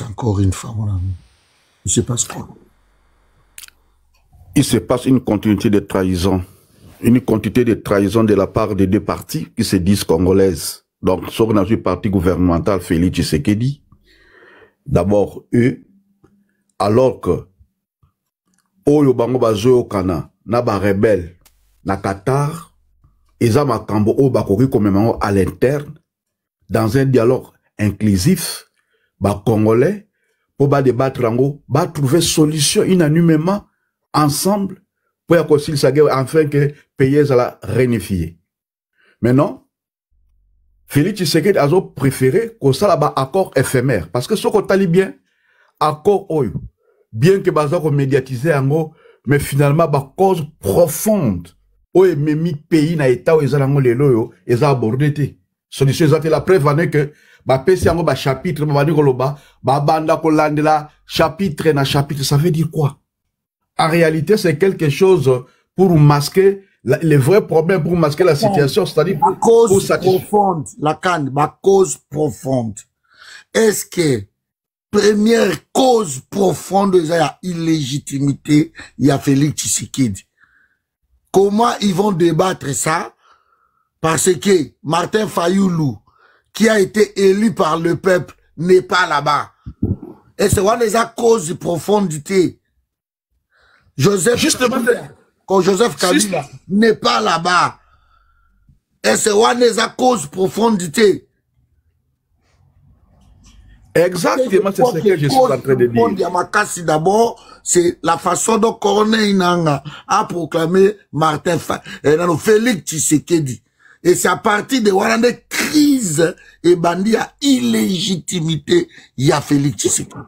encore une fois, mon ami. Il se passe quoi? Il se passe une continuité de trahison. Une continuité de trahison de la part des deux partis qui se disent congolaises. Donc, sur dans une partie gouvernementale, Félix Tshisekedi, d'abord eux, alors que Oyo Bango Bazo Kana, Naba rebelle, na Qatar, Eza Makambo Obakoki comme à l'interne, dans un dialogue inclusif, ba Congolais, pour ba débattre ba trouver solution unanimement ensemble pour que s'il enfin que pays la réunifier. Maintenant, Félix Tshisekedi a préféré que ça là accord éphémère parce que ce qu'on t'a bien accord oyo bien que baza ko médiatiser ango mais finalement ba cause profonde oyo memi pays na état oyo ezalango lelo yo eza abordé te solution ezate la preuve ane que ba pesi ango ba chapitre ba bandi koloba ba banda ko landela chapitre na chapitre ça veut dire quoi? En réalité, c'est quelque chose pour masquer les vrais problèmes, pour masquer la situation, c'est-à-dire la cause profonde, la canne, ma cause profonde. Est-ce que première cause profonde de la illégitimité, il y a Félix Tshisekedi. Comment ils vont débattre ça? Parce que Martin Fayoulou, qui a été élu par le peuple, n'est pas là-bas. Et c'est une des causes de profondité. Joseph justement, quand Joseph Kabila n'est pas là-bas. Et c'est une des causes profondité. Exactement, c'est ce que je suis en train de dire. D'abord, c'est la façon dont Corneille Nanga a proclamé Martin Félix Tshisekedi. Et c'est à partir de la crise et bandit à illégitimité, il y a Félix Tshisekedi.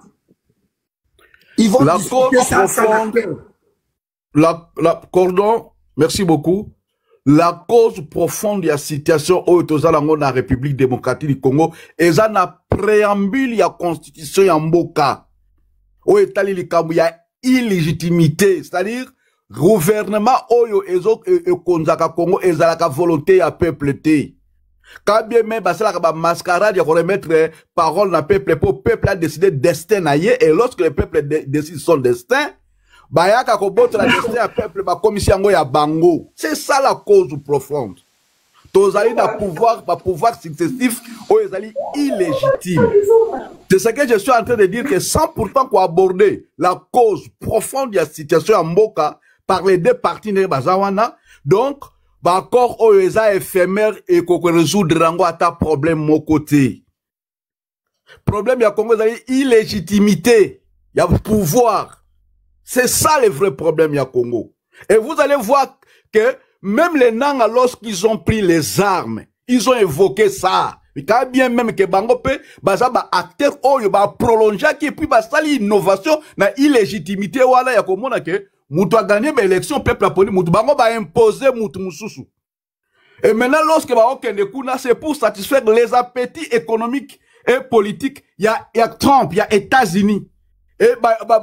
Ils vont la cause profonde. Cordon, merci beaucoup. La cause profonde de la situation au dans la République démocratique du Congo, et ça na préambule la constitution ya mboka. Au étali likambu ya illégitimité, c'est-à-dire gouvernement oyo ezo konzaka Congo ezalaka volonté ya peuple te. Quand bien même basala ka ba mascarade ya remettre parole na peuple pour peuple a décidé destin na ye, et lorsque le peuple décide son destin, bayaka koboto la destin à peuple ba commission ya bango. C'est ça la cause profonde. Tozali na pouvoir successif ou ezali illégitime. C'est ce que je suis en train de dire, que sans pourtant qu'on aborder la cause profonde de la situation à Mboka par les deux parties de Bazawana, donc d'accord ou eza éphémère et qu'on résoudre rango à ta problème mon côté. Problème ya Congo ezali illégitimité, ya pouvoir. C'est ça le vrai problème ya Congo. Et vous allez voir que même les Nanga, lorsqu'ils ont pris les armes, ils ont évoqué ça. Quand bien même que Bangope, baza ba acteur oyo ba prolonger qui puis ba sali innovation na illégitimité wala ya komona ke mutu a gagné ba élection peuple a poni mutu bango ba imposer mutu mususu. Et maintenant lorsque ba okende kuna c'est pour satisfaire les appétits économiques et politiques, il y a Trump, il y a États-Unis. Et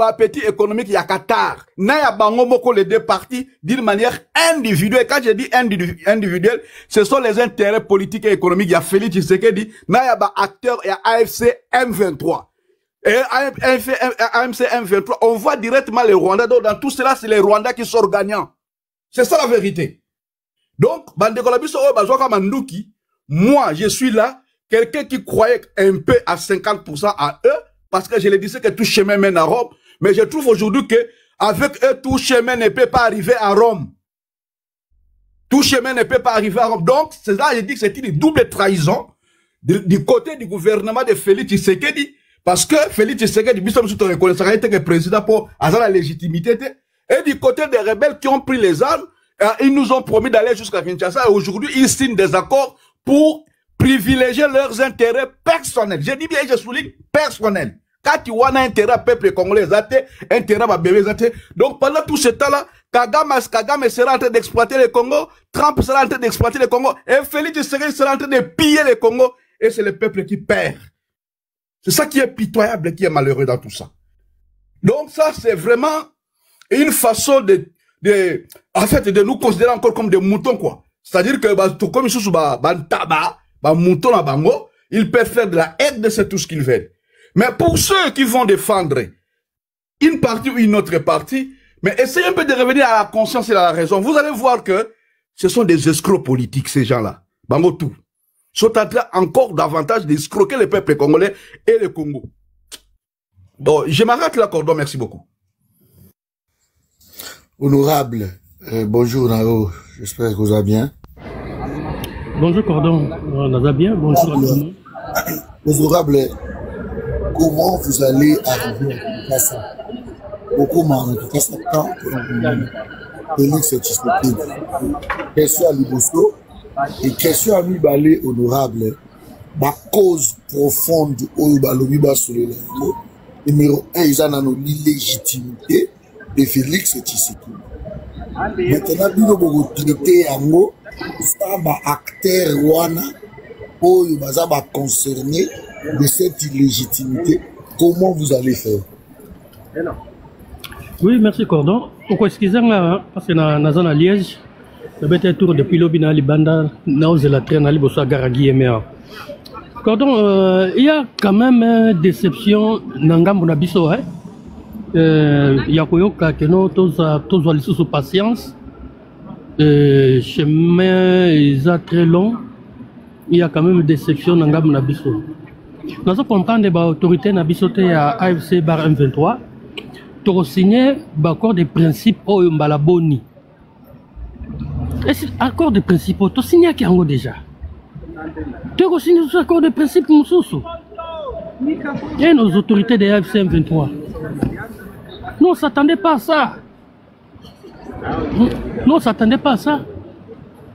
appétit économique, il y a Qatar. Na ya bango moko les deux parties d'une manière individuelle. Quand je dis individuel, ce sont les intérêts politiques et économiques. Il y a Félix Tshisekedi. Na ya ba acteur, il y a AFC M23. Et AFC M23, on voit directement les Rwandais. Donc, dans tout cela, c'est les Rwandais qui sont gagnants. C'est ça la vérité. Donc, moi, je suis là, quelqu'un qui croyait un peu à 50% à eux, parce que je le disais que tout chemin mène à Rome, mais je trouve aujourd'hui que avec eux, tout chemin ne peut pas arriver à Rome. Tout chemin ne peut pas arriver à Rome. Donc, c'est là, je dis que c'est une double trahison du côté du gouvernement de Félix Tshisekedi, parce que Félix Tshisekedi, que président pour avoir la légitimité, et du côté des rebelles qui ont pris les armes, ils nous ont promis d'aller jusqu'à Kinshasa, et aujourd'hui, ils signent des accords pour privilégier leurs intérêts personnels. Je dis bien, je souligne, personnels. Quand tu as un intérêt peuple congolais, intérêt à bébé, donc pendant tout ce temps-là, Kagame sera en train d'exploiter le Congo, Trump sera en train d'exploiter le Congo, et Félix Tshisekedi sera en train de piller le Congo, et c'est le peuple qui perd. C'est ça qui est pitoyable, qui est malheureux dans tout ça. Donc ça, c'est vraiment une façon en fait, de nous considérer encore comme des moutons, quoi. C'est-à-dire que, comme ils sont mouton à bango, ils peuvent faire de la haine, c'est tout ce qu'ils veulent. Mais pour ceux qui vont défendre une partie ou une autre partie, mais essayez un peu de revenir à la conscience et à la raison. Vous allez voir que ce sont des escrocs politiques, ces gens-là. Bango tout. Ils sont en train encore davantage d'escroquer le peuple congolais et le Congo. Bon, je m'arrête là, Cordon, merci beaucoup. Honorable, bonjour Nao, j'espère que vous allez bien. Bonjour Cordon, on va bien, bonjour à nous. Honorable, comment vous allez arriver à Kinshasa? Beaucoup m'ont dit ça quand Félix Tshisekedi. Question à Liboso et question à Mibale, honorable. Ma cause profonde au Balobi Basolé, numéro 1, ils ont l'illégitimité de Félix Tshisekedi. Maintenant, nous avons traité en haut, ça va acteur wana, où il va concerner de cette illégitimité. Comment vous allez faire? Oui, merci Cordon. Pourquoi excusez-moi, parce que dans la zone à Liège, je vais être tour depuis l'Obina Libanda, dans la traîne à Libosa Garagui et Méa. Cordon, il y a quand même une déception dans Ngambo Nabiso, hein. Il y a que nous tous allons sous patience. Chemin est très long. Il y a quand même une déception dans Ngambo Nabiso. Nous avons compris que l'autorité Nabiso à AFC bar M23 pour signer l'accord de principe au Mbalaboni. Et cet accord de principe, tu as signé qui en déjà? Tu as signé cet accord de principe Moussoussou. Et nos autorités de AFC M23. Nous, on ne s'attendait pas à ça. Nous, on ne s'attendait pas à ça.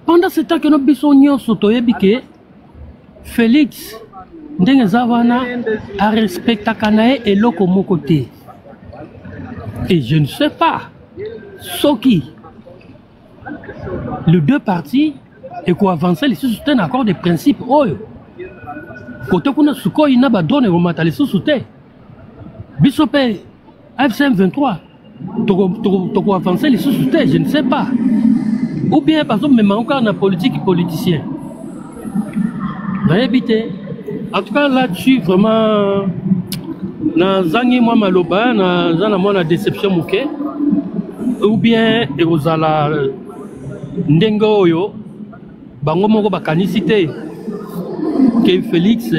Pendant ce temps que nous avons sotoyébike, Félix Ndengezawana a respecté Kanae et l'autre côté. Et je ne sais pas ce qui, les deux parties, et qu'on avance, ils se un accord de principe. Côté qu'on a ce qu'il n'a pas donné au matin, ils se soutiennent. Bissopé. FCM 23, tu avancer les sous-soutés, je ne sais pas. Ou bien, par exemple, même encore dans la politique politicien. En tout cas, là-dessus, vraiment, dans Zangi, moi, Maloba, dans la déception, ou bien, et aux ala Ndengoyo, Bango Moko Bakanicité, que Félix,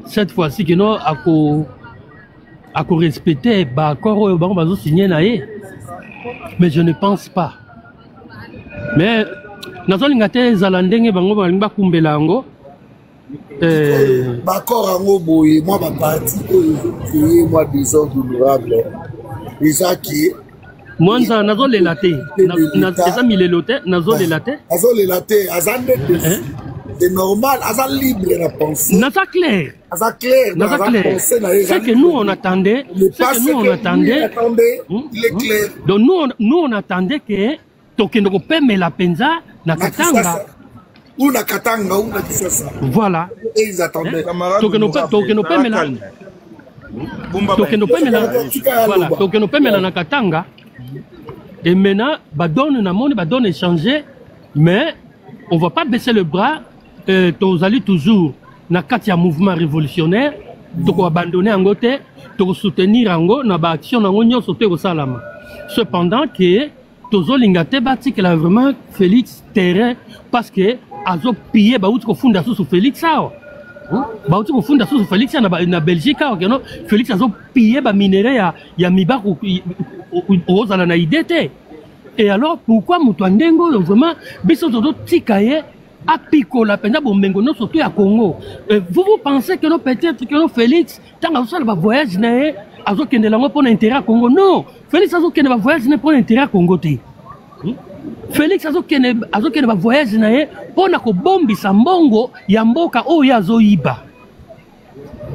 cette fois-ci, que nous avons à respecter l'accord que signé. Mais je ne pense pas. Mais nous avons des Zalandenge qui ont d'accord, moi, ma partie, moi, des ordres honorables. Les acquis. Moi, nous avons les latés. Nous avons les latés. Nous avons les latés. C'est normal, ça libre la pensée. C'est clair. C'est que nous on attendait. Il est clair. Donc nous on attendait que Tokeno Peme la Penza na Katanga. Ou na Katanga ou na Kisasa. Voilà. Et ils attendaient. Tokeno Peme la. Voilà. Tokeno Peme la na Katanga. Et maintenant, badone na monde, badone échanger, mais on va pas baisser le bras. Tu allais toujours dans le mouvement révolutionnaire, tu vas abandonner en côté, tu vas soutenir en côté, dans l'action en côté, tu salama. Cependant que tu as l'ingate bâti que vraiment Félix terrain parce que azo pillé ba outiko funda sous Félix sao. Ba outiko funda sous Félix na Belgique no Félix azo pillé ba minerai ya miba aux ala na idée. Et alors pourquoi Mutwandengo vraiment biso to tikaye à Pico, la peine de surtout à Congo. Vous pensez que nous peut-être que nous Félix, tant que nous voyage, nous pour intérêt à Congo. Non, Félix a dit voyage pour intérêt à Congo. Félix a dit que voyage pour que bombi sambongo yamboka o yazoiba.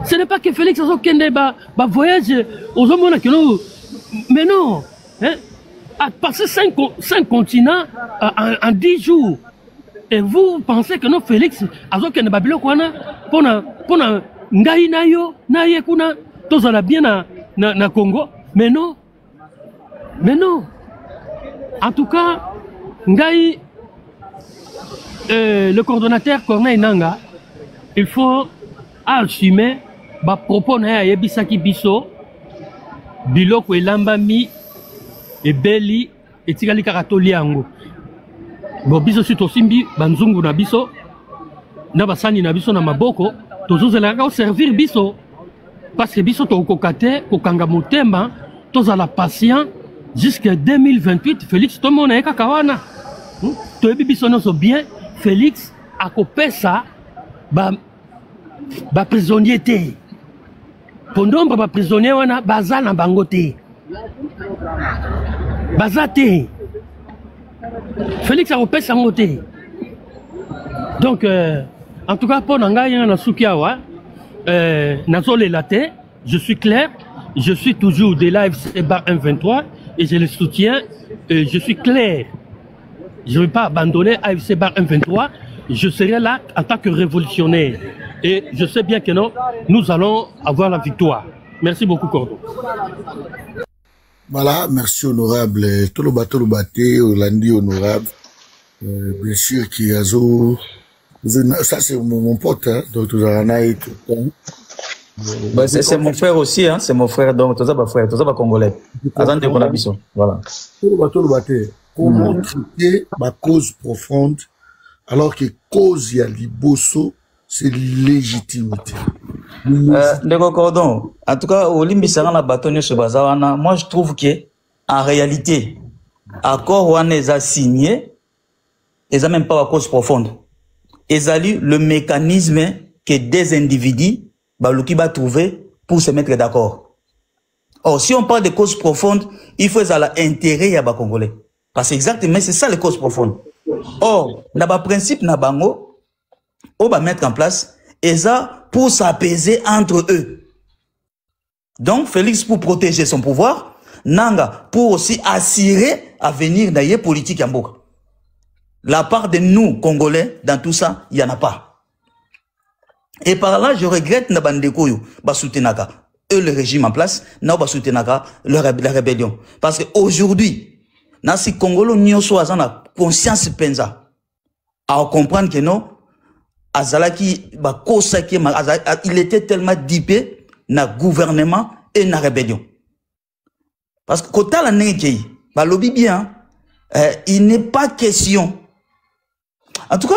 Ce n'est pas que Félix a dit voyage aux hommes que nous. Mais non, à passer 5 continents en 10 jours. Et vous pensez que non Félix azoke ne babilo kwana pona ngai nayo naye kuna tozala bien na Congo, mais non en tout cas ngai le coordonnateur Corneille Nanga il faut assumer ba propos na ya yebisaki biso biloko elambami ebeli etikali kaka toliango bo biso si tosimbi banzungu na biso na basani na biso na maboko tozozelaka servir biso parce que biso tokoka te kokanga motema tozala patient jusqu'à 2028 Félix tomona ye kaka wana toyebi biso nyonso bien Félix akopesa baprisonnier te po ndomba baprisonnier wana baza na bango te baza te Félix akopesa yango te donc en tout cas mpo na ngai na suki awa nazolela te je suis clair je suis toujours de l'AFC Bar 123 et je le soutiens je suis clair je ne vais pas abandonner AFC Bar 123 je serai là en tant que révolutionnaire et je sais bien que non nous allons avoir la victoire merci beaucoup Cordon. Voilà, merci honorable Tolobate Olandi honorable bien sûr qui a ça c'est mon pote hein, donc tout bah, c'est mon frère aussi hein, c'est mon frère donc tout ça va frère tout ça va congolais attendez qu'on a vu voilà comment traiter ma cause profonde alors que cause ya liboso c'est légitimité. Ndeko Cordon, en tout cas, au Limbisanga na batonne sur Bazawana, moi je trouve que en réalité, accord ouane a signé, ils a même pas la cause profonde. Ils a lu le mécanisme que des individus baluki va trouver pour se mettre d'accord. Or, si on parle de cause profonde, il faut l'intérêt à Congolais. Parce que exactement, c'est ça les causes profondes. Or, na ba principe na bango, on va mettre en place et ça pour s'apaiser entre eux. Donc Félix pour protéger son pouvoir, Nanga pour aussi assurer à venir d'ailleurs politique en Mboka. La part de nous Congolais dans tout ça, il y en a pas. Et par là je regrette na bandeko yo ba soutenaka eux le régime en place, na ba soutenaka la rébellion parce que aujourd'hui na si Congolo nyoso azana conscience penza à comprendre que non Azalaki, il était tellement dipé na gouvernement et na rébellion. Parce que quand on a un lobby bien, il n'est pas question. En tout cas,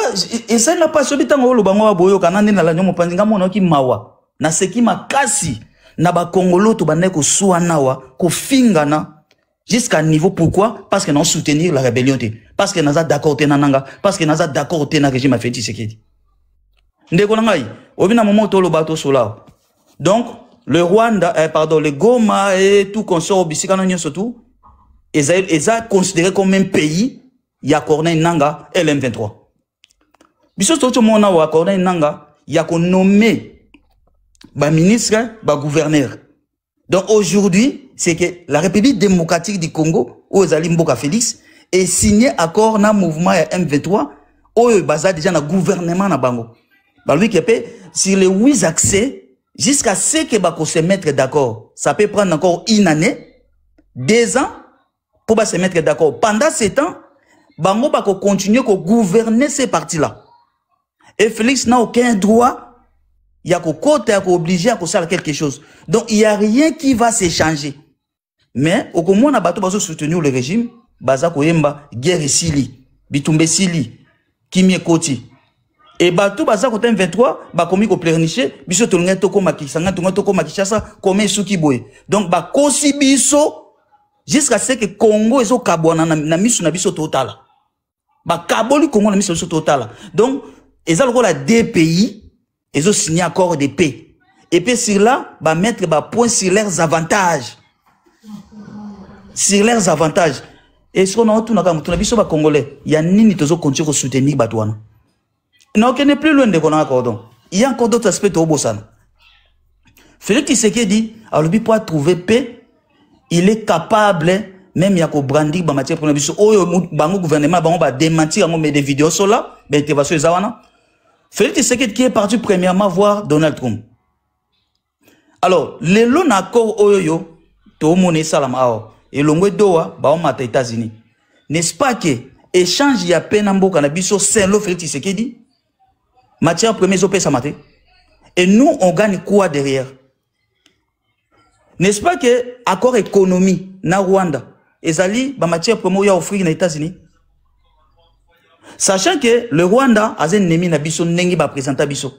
et ça n'a pas subi tant que bango boyo kanane na la nyomo panzinga mono ki mawa na seki makasi na ba Congolo to baneko suanawa ko fingana jusqu'à niveau pourquoi parce que non soutenir la rébellion parce que naza d'accord te nananga parce que naza d'accord te na régime a fait Tshisekedi. Donc, le Rwanda, pardon, le Goma et tout consort, surtout, ils ont considéré comme un pays, il y a Corneille Nanga et l'M23. Biso tout le monde a Corneille Nanga, il y a nommé ba ministre, ba gouverneur. Donc aujourd'hui, c'est que la République démocratique du Congo, où Zali Mboka Félix, est signé accord na mouvement M23, où il basa déjà na gouvernement na bango. Bah lui qui peut sur les 8 accès jusqu'à ce que bah se mettre d'accord, ça peut prendre encore une année, 2 ans pour bah se mettre d'accord. Pendant ce temps, bango bah continuer à gouverner ces partis-là. Et Félix n'a aucun droit, il y a qu'au côté à obligé à faire quelque chose. Donc il y a rien qui va s'échanger. Mais au moins on a bateau bazo soutenir le régime, baza koyemba guerre sili, bitumbe sili, kimie koti. Et bateau baza côté 23 ba komi ko pleurnicher biso to ngento ko makisanga to ngento ko makishasa comme suki boy. Donc ba kosi biso jusqu'à ce que Congo ezo kabwana na misu na biso total. Ba kaboli Congo na misu biso total. Donc ezalo ko la deux pays ezo signé accord de paix. Et puis sur là ba mettre ba point sur leurs avantages. Sur leurs avantages. Et ce qu'on a tout na biso ba Congolais, il y a nini tozo continuer ko soutenir batwana. Non, qu'on n'est plus loin de Konan Cordon. Il y a encore d'autres aspects au Bossan. Félix Tshisekedi, alors pour trouver paix, il est capable, même Yako Brandi, bah matière pour l'habitude, oh, bango gouvernement, bah on va démentir, on met des vidéos sur là, ben tu vas sur Zawana. Félix Tshisekedi qui est parti premièrement voir Donald Trump. Alors, les longs accords oyo, to mone salam et l'ongwe doa, bah on m'a États-Unis. N'est-ce pas que échange y a peine en boka na biso Saint-Lo Félix Tshisekedi? Matière première zo pesa maté Et nous, on gagne quoi derrière? N'est-ce pas que accord économie na Rwanda, ezali ba matière première ya offrir aux États-Unis? Sachant que le Rwanda a un ennemi na biso nengi ba présenter biso.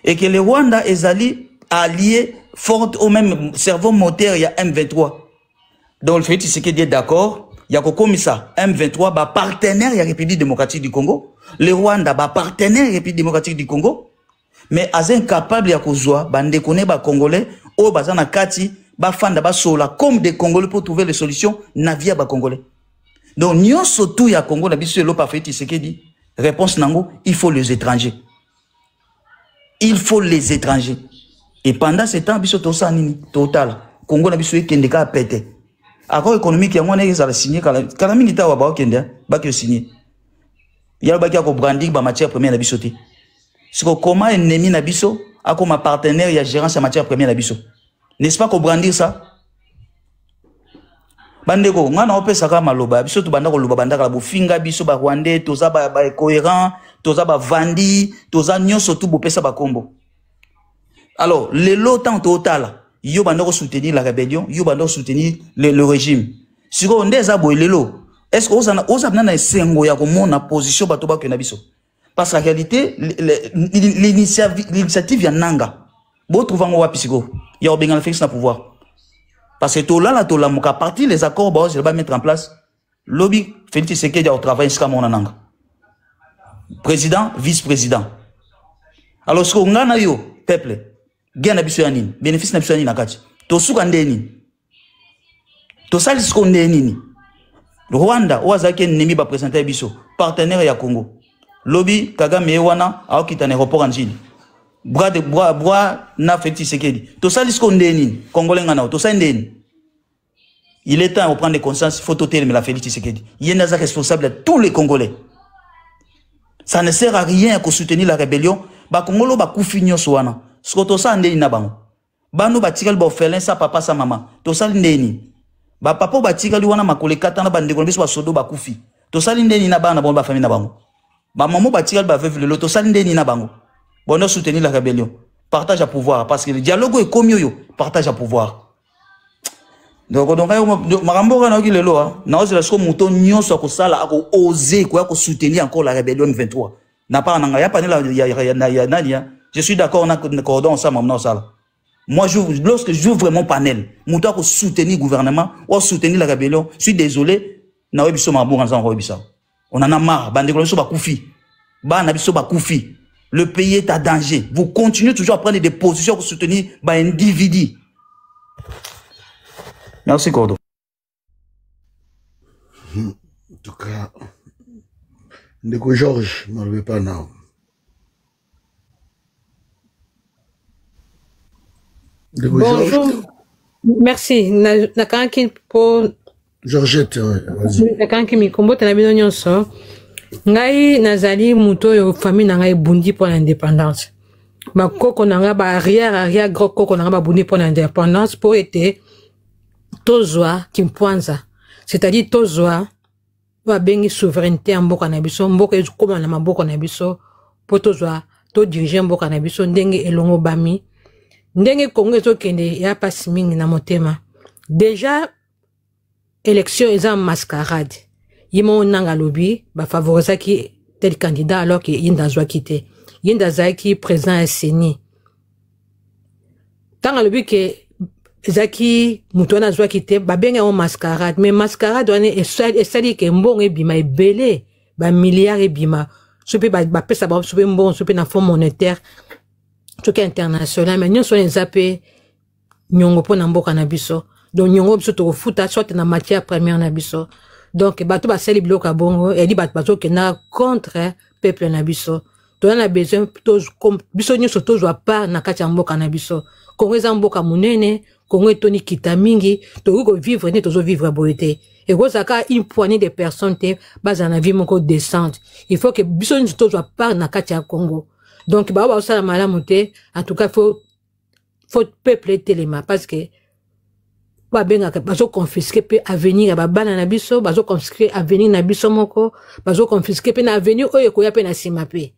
Et que le Rwanda ezali allié fort au même cerveau moteur ya M23. Donc le fait c'est qu'il est d'accord, il y a comme ça M23 ba partenaire ya République démocratique du Congo, le Rwanda ba partenaire République démocratique du Congo, mais as incapable ya kozwa bande connaît ba congolais au bazana kati ba fanda ba sola comme des congolais pour trouver les solutions na via ba congolais. Donc nyon surtout ya Congo na biso lo parfait c'est qui dit réponse nango il faut les étrangers. Il faut les étrangers. Et pendant ce temps biso to sanini total Congo na biso ekendeka a pété. Accord économique ya mona ezala signé kala mingi ta wa ba okende ba ke signé. Ya ba ki ko branding ba matière première na biso te. C'est comment ennemi na biso a comme partenaire ya gérance en matière première na biso. N'est-ce pas qu'on brandir ça? Bandeko, ngana opesa ka maloba, biso to banda ko loba banda ka bofinga biso ba Rwandais, toza ba cohérent, toza ba vandi, toza nyonso tout bopesa ba kombo. Alors, les lots en total, yo banda ko soutenir la rébellion, yo banda ko soutenir le régime. Si on ndeza boy lelo, est-ce que oza na sengo ya ko mona position bato ba ke na biso? Parce qu'en réalité, l'initiative ya nanga. Bo trouvant wapi siko, ya obenga Félix na pouvoir. Parce que tout là à partir les accords, je vais mettre en place. Lobby, Félix Tshisekedi au travail jusqu'à mon nanga. Président, vice-président. Alors, ce qu'on a yo, peuple, gain na biso yanini, bénéfice na biso yanini nakati. To suka ndeni. To sali ce qu'on ndeni. Le Rwanda, ouazaki ennemi ba présenter biso, partenaire ya Congo. Lobby, Kagame wana, a okita na aéroport en Chine. Bras na Félix Tshisekedi. To sali ce qu'on ndeni, Congolais ngana, to sali ndeni. Il est temps de prendre conscience, il faut toter la Félix Tshisekedi. Il y a des responsables de tous les Congolais. Ça ne sert à rien de soutenir la rébellion. Ba Congolo ba kufinyo soana. Ce que to sa ndeni na bango. Ba no ba tikal ba orphelin sa papa sa maman. To sali ndeni. Ba papa ba tikal wana makole katana ba ndeko biso ba sodo ba kufi. To sali ndeni na bana bon ba famille na bango. Ba maman ba tikal ba veuve le to sali ndeni na bango. Bon no soutenir la rébellion. Partage à pouvoir parce que le dialogue est comme yo, partage à pouvoir. Donc marambo kana ki lelo na ozi la sko muto nyonso ko sala ko oser ko soutenir encore la rébellion 23. Na pas nanga ya panela ya nania. Je suis d'accord na cordon ça maintenant ça. Moi lorsque j'ouvre mon panel, muto ko soutenir gouvernement ou soutenir la rébellion, je suis désolé na webiso marambo kana ça webisa. On en a marre, bande ko biso ba kufi. Ba na biso ba kufi. Le pays est à danger. Vous continuez toujours à prendre des positions pour soutenir un individu. Merci, Cordo. En tout cas, Ndeko Georges, je ne m'en pas now. Bonjour. Merci. Nakanki pour. Georgette, vas-y. Nakanki mi kombo tanabino nyonso. Ngai nazali muto yo famille na ngai bundi pour l'indépendance. Ba koko na ngai ba arrière gros koko na ngai ba bundi pour l'indépendance pour être tozwa kimpwanza. C'est-à-dire tozwa ba bengi souveraineté en mboka na biso, mboka ezokoma na maboko na biso pour tozwa to diriger mboka na biso ndenge elongo bami. Ndenge Congo ezokende ya pasi mingi na motema. Déjà élection eza mascarade. Yimo nanga lobi ba favoriser qui tel candidat alors que yinda zwa kité yinda zaki président à Seni tanga lobi que zaki mutona zwa kité ba benga on mascarade mais mascarade on est sali que mbongo ebima ebele ba milliards ebima sope ba pesa ba sope mbongo sope na fonds monétaire sope international mais nyon so les zappé nyongo pona mboka na biso donc nyongo biso to futa soit na matière première na biso. Donc, bato ba seli bloka bongo, et dit bato ke na contre peuple na biso. To na besoin comme biso nyo soto jwa pas na kati mboka na biso. Kongo za mboka munene, Kongo toni kita mingi, to ko vivre ne to vivre boité. Et ko zaka une poignée de personnes te baza na vie moko décente. Il faut que biso nyo soto jwa pas na kati ya Congo. Donc ba ba sala malamu te, en tout cas faut peuple telema parce que ba benga bazo confisquer pe avenir ba bana na biso bazo confisquer avenir na biso moko bazo confisquer pe na avenir oyo ko ya pe na sima pe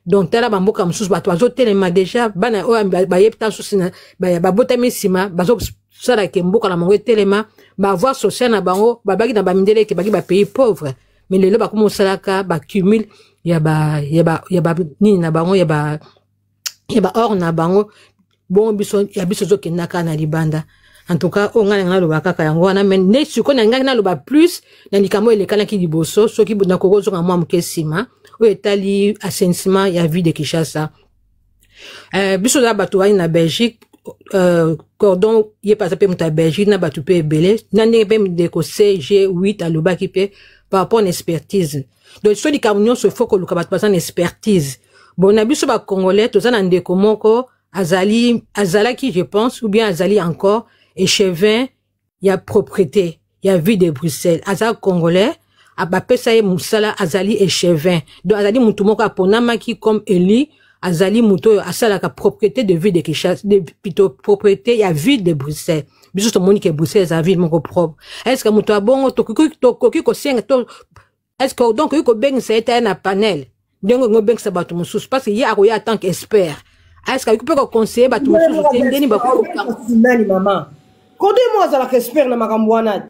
donc tala bamboka mususu bato bazotelema déjà bana oyo bayebi ta susi na babotami nsima bazosala ke mboka na bango etelema bavoir social na bango babaki na bamindele ke baki bapays pauvre mais lelo bakoma osalaka bacumule ya ba nini na bango ya ba or na bango bon biso ya biso zokendaka na libanda. En tout cas, on a le bakaka yango wana mais ne siko na ngana loba plus na likamo elekana ki liboso soki na kokozo ka mwa mkesima o etali assainissement ya ville de Kinshasa. Biso da batu wa na Belgique cordon ye pas pe muta Belgique na batu pe belé na ne pe de ko CG8 à lobaki pe par rapport à expertise. Donc so di camion se faut que le kabat pas en expertise. Bon na biso ba congolais to za na ndeko moko azalaki je pense ou bien azali encore échevin, il y a propriété, il y a vie de Bruxelles. Azal congolais, abapesa ye musala azali échevin. Donc azali mutu moko aponama ki comme Eli, azali mutu asala ka propriété de vie de Kinshasa, plutôt propriété il y a ville de Bruxelles. Biso to moni ke Bruxelles a ville moko propre. Est-ce que mutu abongo to ko senga to est-ce que donc ko beng sa eta na panel. Donc ngo beng sa batu mususu parce que ye akoya en tant qu'expert. Est-ce que peut conseiller batu mususu tendeni ba ko maman. Condé-moi à la expert na makambwana.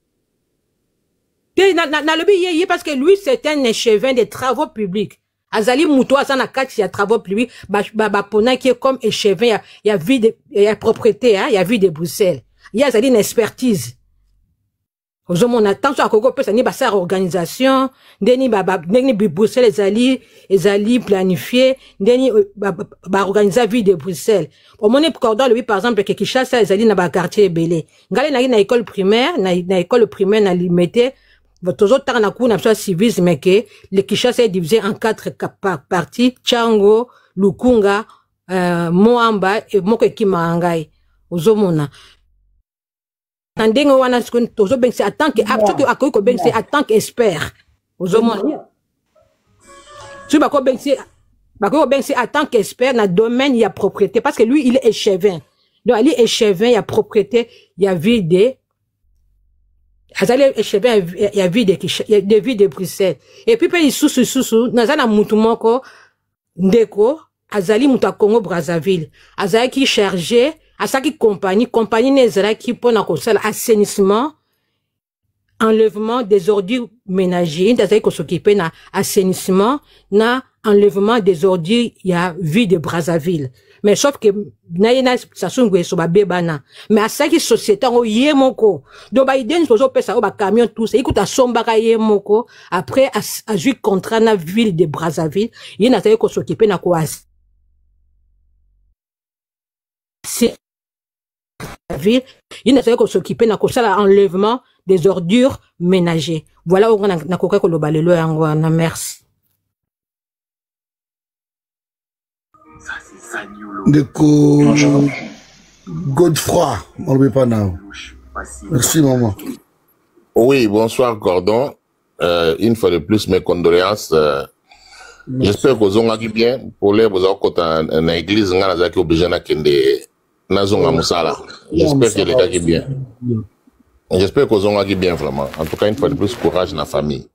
Na lobi ye parce que lui c'est un échevin des travaux publics. Azali muto asana kati ya travaux publics ba pona qui est comme échevin il y a vie de il y a propriété hein il y a vie de Bruxelles. Il y a azali une expertise. Ozomona attention à koko pesa ni ba sa organisation ndeni ndeni Bruxelles ezali planifié ndeni ba organiser vie de Bruxelles. Au moment cordon lui par exemple que Kinshasa ezali na ba quartier belé. Ngale na école primaire na école primaire na limité toujours tant na kuna soit civisme mais que le Kinshasa est divisé en 4 parties Tchango, Lukunga, Moamba et moko Kimangai. Ozomona Tandengo wana skun tozo ben c'est en tant que akoy ko ben c'est en tant qu'expert. Ozomona. Tu ba ko ben c'est en tant qu'expert dans domaine il y a propriété parce que lui il est échevin. Donc il est échevin, il y a propriété, il y a vie de azali échevin il y a vie de Bruxelles. Et puis il sous nazana mutu moko ndeko azali mutu Congo Brazzaville. Azali qui chargé à sa compagnie nezala qui pour na kosala assainissement enlèvement des ordures ménagères d'azali ko s'occuper na assainissement na enlèvement des ordures il y a vie de Brazzaville mais sauf que na ça sungwe so ba bebana mais à sa société o yemoko donc ba idée pozo pesa o ba camion tout ça ikuta somba ka yemoko après a jouer contrat na ville de Brazzaville il na azali ko s'occuper na ko ville, il n'a pas s'occuper na kosala enlèvement des ordures ménagères. Voilà où on a coqué ko lobalelo yango na merci. Ndeko Godefroy, on le pas now. Merci maman. Oui, bonsoir Gordon. Une fois de plus mes condoléances. J'espère que vous avez bien pour les vous avez en église ngana zaki obligé na kende nazonga musala. J'espère que les gars qui bien. J'espère que vous avez bien vraiment. En tout cas une fois de plus courage dans la famille.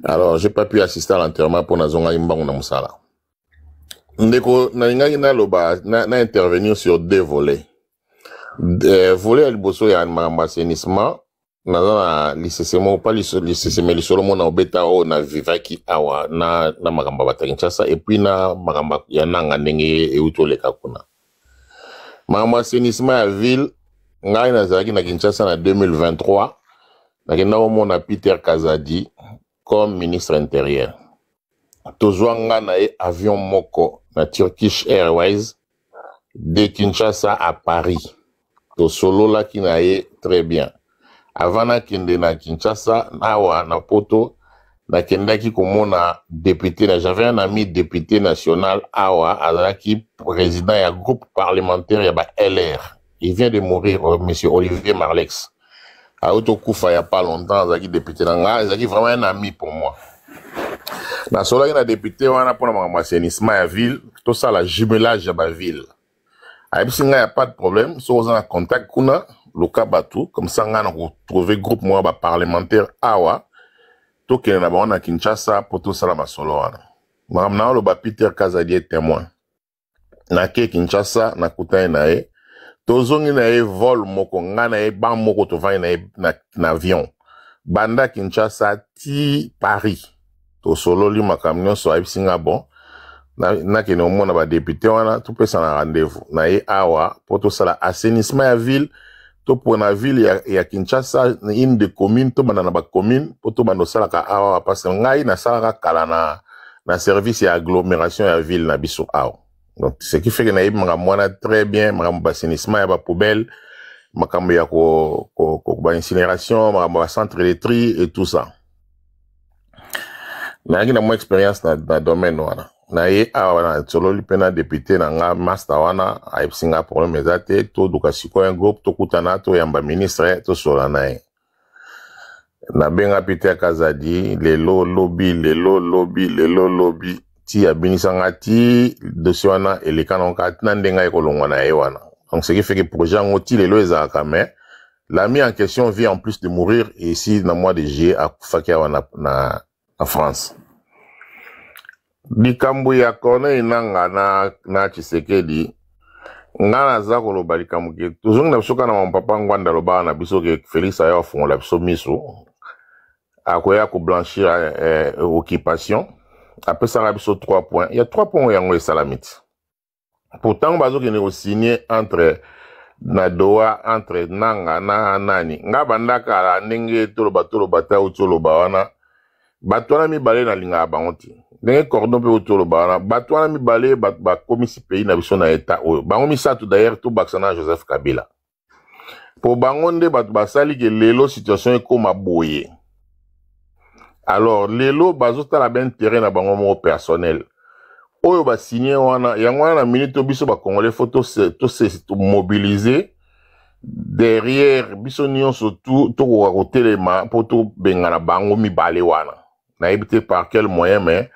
Alors j'ai pas pu assister à l'enterrement pour nazonga imbango na musala. Ndeko na ngai na loba na intervenir sur deux volets. Volet à liboso ya assainissement na lisesemo pas lisesemo lisolomo na obeta o na vivaki awa na magamba batanchasa et puis na magamba ya nanga ndenge eutoleka kuna. Magamba assainissement ya ville ngai na zaki na Kinshasa na 2023 na kenda omona Peter Kazadi comme ministre intérieur. Tozwanga na avion moko na Turkish Airways de Kinshasa à Paris. To solo la ki na ye très bien. Avant na kende na Kinshasa, nawa na poto, na kenda ki komona député, j'avais un ami député national, awa, azaki président ya groupe parlementaire ya ba LR. Il vient de mourir, monsieur Olivier Marlex. A Otokoufa ya pas longtemps, azaki député na azaki vraiment un ami pour moi. Na solo ki na député, wana pona ma assainissement ya ville, tout ça la jumelage ya ba ville. Il n'y a pas de problème. Si vous avez un contact, le cas batou, comme ça, on a trouvé groupe moi parlementaire awa, tout qui est là-bas à Kinshasa pour tout ça là solo. Mamna lo ba Peter Kazadi est témoin. Na ke Kinshasa na kutai na e. Tozongi na e vol moko nga na e ban moko to vai na avion. Banda Kinshasa ti Paris. To solo li makamnyo so ai singa bon. Na ke no mona ba député wana tout pesa na rendez-vous. Na e awa poto sala assainissement ya ville. To pour na ville ya Kinshasa une de commune to bana na ba commune poto bano sala ka awa parce ngai na sala ka kala na service ya agglomération ya ville na biso awa. Donc ce qui fait que na yeba mwana très bien makambo assainissement ya ba poubelle makambo ya ko ba incinération makambo ba centre de tri et tout ça. Na ngi na mo expérience na domaine wana. Na ye awa na solo li pena député na nga master wana a singa problème ezate to duka siko un groupe to kutana to yamba ministre to sola na ye. Na benga Peter Kazadi lelo lobby ti abinisa ngati dossier wana elekana ngati na ndenga ekolongwa na ye wana. Donc ce qui fait que projet ngoti lelo ezaka mais l'ami en question vient en plus de mourir ici dans mois de juillet à Kufaki na France. Likambo ya kone inanga na Tshisekedi nga naza koloba likambo ke tozongi na biso kana mapapa ngwanda loba na biso ke Félix ayo afungola biso miso akoya ko blanchir occupation apesanga biso 3 points. Il y a 3 points yango esalamiti. Pourtant bazo ke ne signer entre na doa entre nanga na nani nga bandaka la ndenge toloba ta utoloba wana batwana mibale na linga bango ti ndenge cordon pe utoloba wana batwana mibale ba komisi pays na biso na état oyo bango misatu d'ailleurs to baksana Joseph Kabila po bango nde batu basali ke lelo situation ekoma boye. Alors lelo bazotala ben terrain na bango mo personnel oyo ba signé wana yango wana na minute biso ba congolais photo to mobiliser derrière biso nyonso tout to ko telema poto benga na bango mibale wana na ebité par quel moyen mais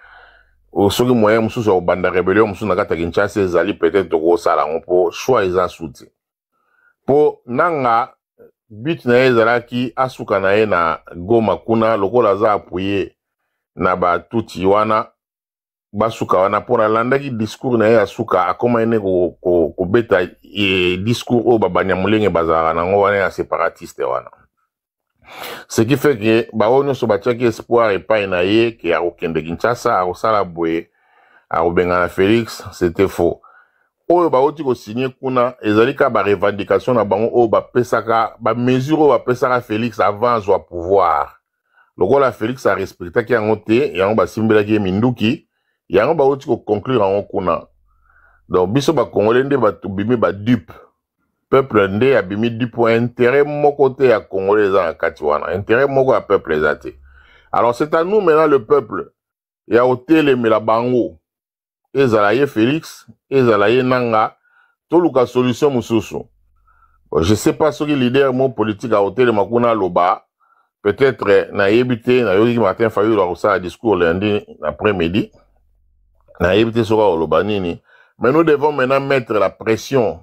au soki moyen mususu au banda rébellion mususu na kata Kinshasa ezali peut-être ko sala ngo choix eza souti po nanga but na ezalaki asuka na ye na Goma kuna lokola za appuyer na ba tuti wana basuka wana pona landaki discours na ye asuka akoma ene ko beta discours o babanya mulenge bazara nango wana ya séparatiste wana. Ce qui fait que baonyo so batiaki espoir epai na ye ke akokende Kinshasa akosala boye akobenga na Félix, c'était faux. Oyo baoti ko signer kuna ezalika ba revendication na bango o bapesaka ba mesure o bapesaka Félix avant azwa pouvoir. Lokola Félix a respectaki yango te yango basimbelaki minduki yango baoti ko conclure yango kuna. Donc biso ba congolais nde batu bimi ba dupe peuple nde abimi dupe pour intérêt moko te ya congolais za kati wana intérêt moko ya peuple ezate. Alors c'est à nous maintenant le peuple ya hôtel mais la bango ezalaye Félix ezalaye nanga toluka solution mususu. Je sais pas ce que leader mon politique a hôtel makuna loba peut-être na yebité na yoki matin fayu la rosa discours lundi après-midi na yebité sera loba nini. Mais nous devons maintenant mettre la pression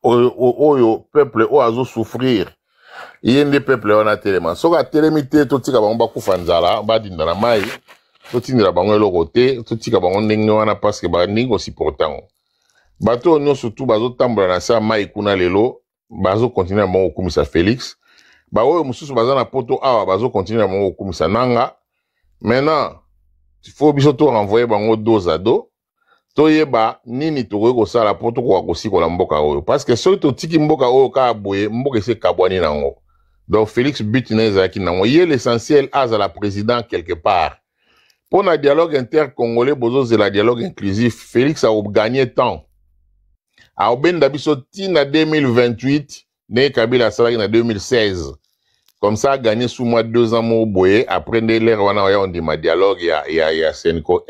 au peuple au azo souffrir. Yende peuple on a tellement. Soka telemité totika bango bakufa nzala badinda na mai. Totindira bango eloko te totika bango ndenge wana parce que ba ndingo si pourtant. Bato nyo surtout bazo tambola na sa mai kuna lelo bazo continuer bango komisa Félix. Ba oyo mususu baza na poto awa bazo continuer bango komisa nanga. Maintenant il faut biso to renvoyer bango dos à dos. Toyeba nini tokoki kosala po tokoka kosikola mboka oyo parce que soki totiki mboka oyo kaka boye mboka ese kabwani nango. Donc Félix but na ezalaki nango ye l'essentiel azala président quelque part. Pour le dialogue intercongolais bozo zela dialogue inclusif Félix a gagné temps. A obenda biso tina 2028 ne Kabila salaki na 2016. Comme ça a gagné sous moi 2 ans mo boye après l'ère wana on dit ma dialogue ya Senko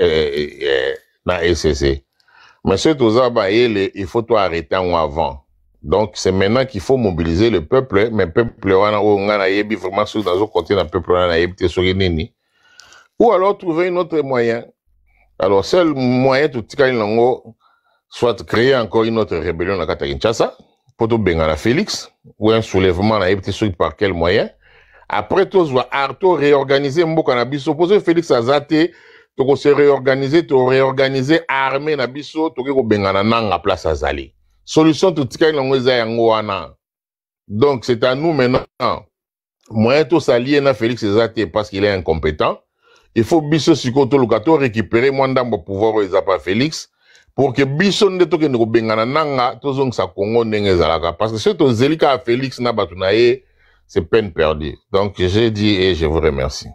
na SCC. Mais ce tozaba il faut tout arrêter avant. Donc c'est maintenant qu'il faut mobiliser le peuple, mais peuple wana o ngana yebi vraiment sur dans un côté na peuple wana yebi te sori nini. Ou alors trouver un autre moyen. Alors seul moyen tout tika lango soit créer encore une autre rébellion na kata Kinshasa pour tout benga Félix ou un soulèvement na yebi te sori par quel moyen. Après tout soit arto réorganiser mboka na biso poser Félix azate toko se réorganiser armée na biso toke ko bengana nanga place azali solution to tika longo eza yango wana. Donc c'est à nous maintenant moyen to s'allier na Félix Ezate parce qu'il est incompétent. Il faut biso sikoto lokato récupérer mwandambo pouvoir eza pa Félix pour que biso nde toke ko bengana nanga tozong sa Congo ndenge zalaka parce que ce to zelika à Félix na batunaye c'est peine perdue. Donc j'ai dit et je vous remercie.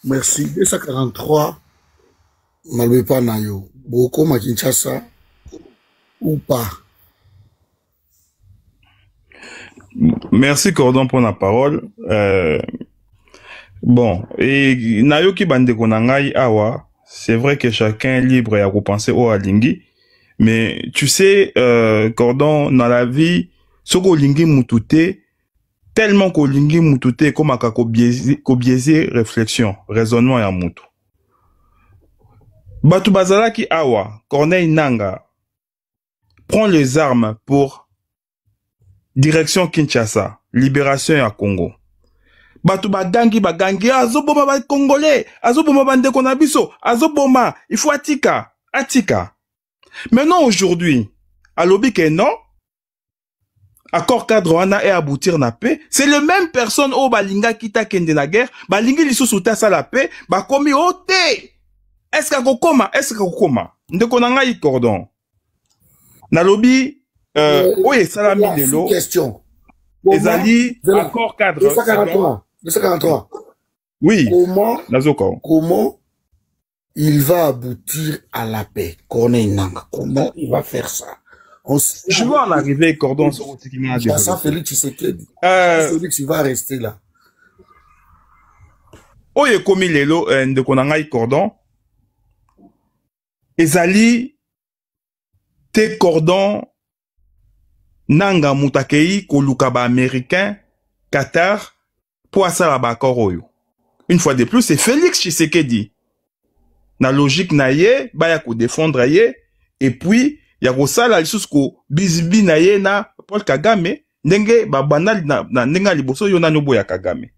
Merci. 243, Malbepa Nayo. Boko Kinshasa ou pas? Merci Cordon pour la parole. Bon, et Nayo ki bande konangai awa, c'est vrai que chacun est libre à repenser au alingi, mais tu sais, Cordon, dans la vie, soko lingi mutute, tellement ko lingi mutute comme aka ko biaisé réflexion, raisonnement ya mutu. Batu bazala ki awa, Corneille Nanga, prend les armes pour direction Kinshasa, libération ya Congo. Batu bagangi, azoboma ba Congolais, azoboma bande konabiso, azoboma, il faut atika. Maintenant aujourd'hui, à l'obi que non, accord cadre wana et aboutir na paix, c'est le même personne au balinga kita kende na guerre, balingi lisusuta sa la paix, bakomi ote. Est-ce que koma? Ndeko nanga yi Cordon. Na lobby, oye salami lelo. Question. Ezali, accord cadre. 243. Oui. Comment il va aboutir à la paix? Corneille Nanga. Comment il va faire ça? Je vais en arriver, Cordon, sur ça, Félix Tshisekedi. Félix, il va rester là. Oye komi lelo, de konangai Cordon. Ezali, te Cordon, Nanga mutakei, kolukaba américain, Qatar, pour asala bakor oyo. Une fois de plus, c'est Félix Tshisekedi. Na logique na ye, ba ya ko défendre ye, et puis, ya ko sala lisusu ko bizibi na ye na Paul Kagame, ndenge ba banal na ndenga liboso yo na nobo ya Kagame.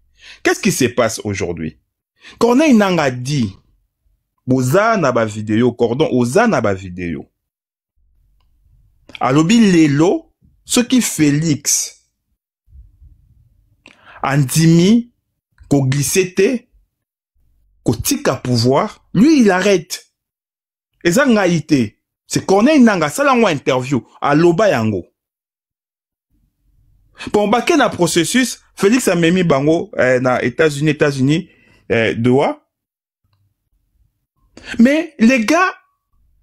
Qu'est-ce qui se passe aujourd'hui? Corneille Nanga dit, boza na ba vidéo, Cordon, oza na ba vidéo. Alobi lelo, ce qui Félix, Andimi, ko glissete, ko tika pouvoir, lui il arrête. Eza ngaïté. C'est Corneille Nanga, ça l'envoie interview, à Loba Yango. Pour baquer dans le processus, Félix a mis bango, na États-Unis, Doha. Mais, les gars,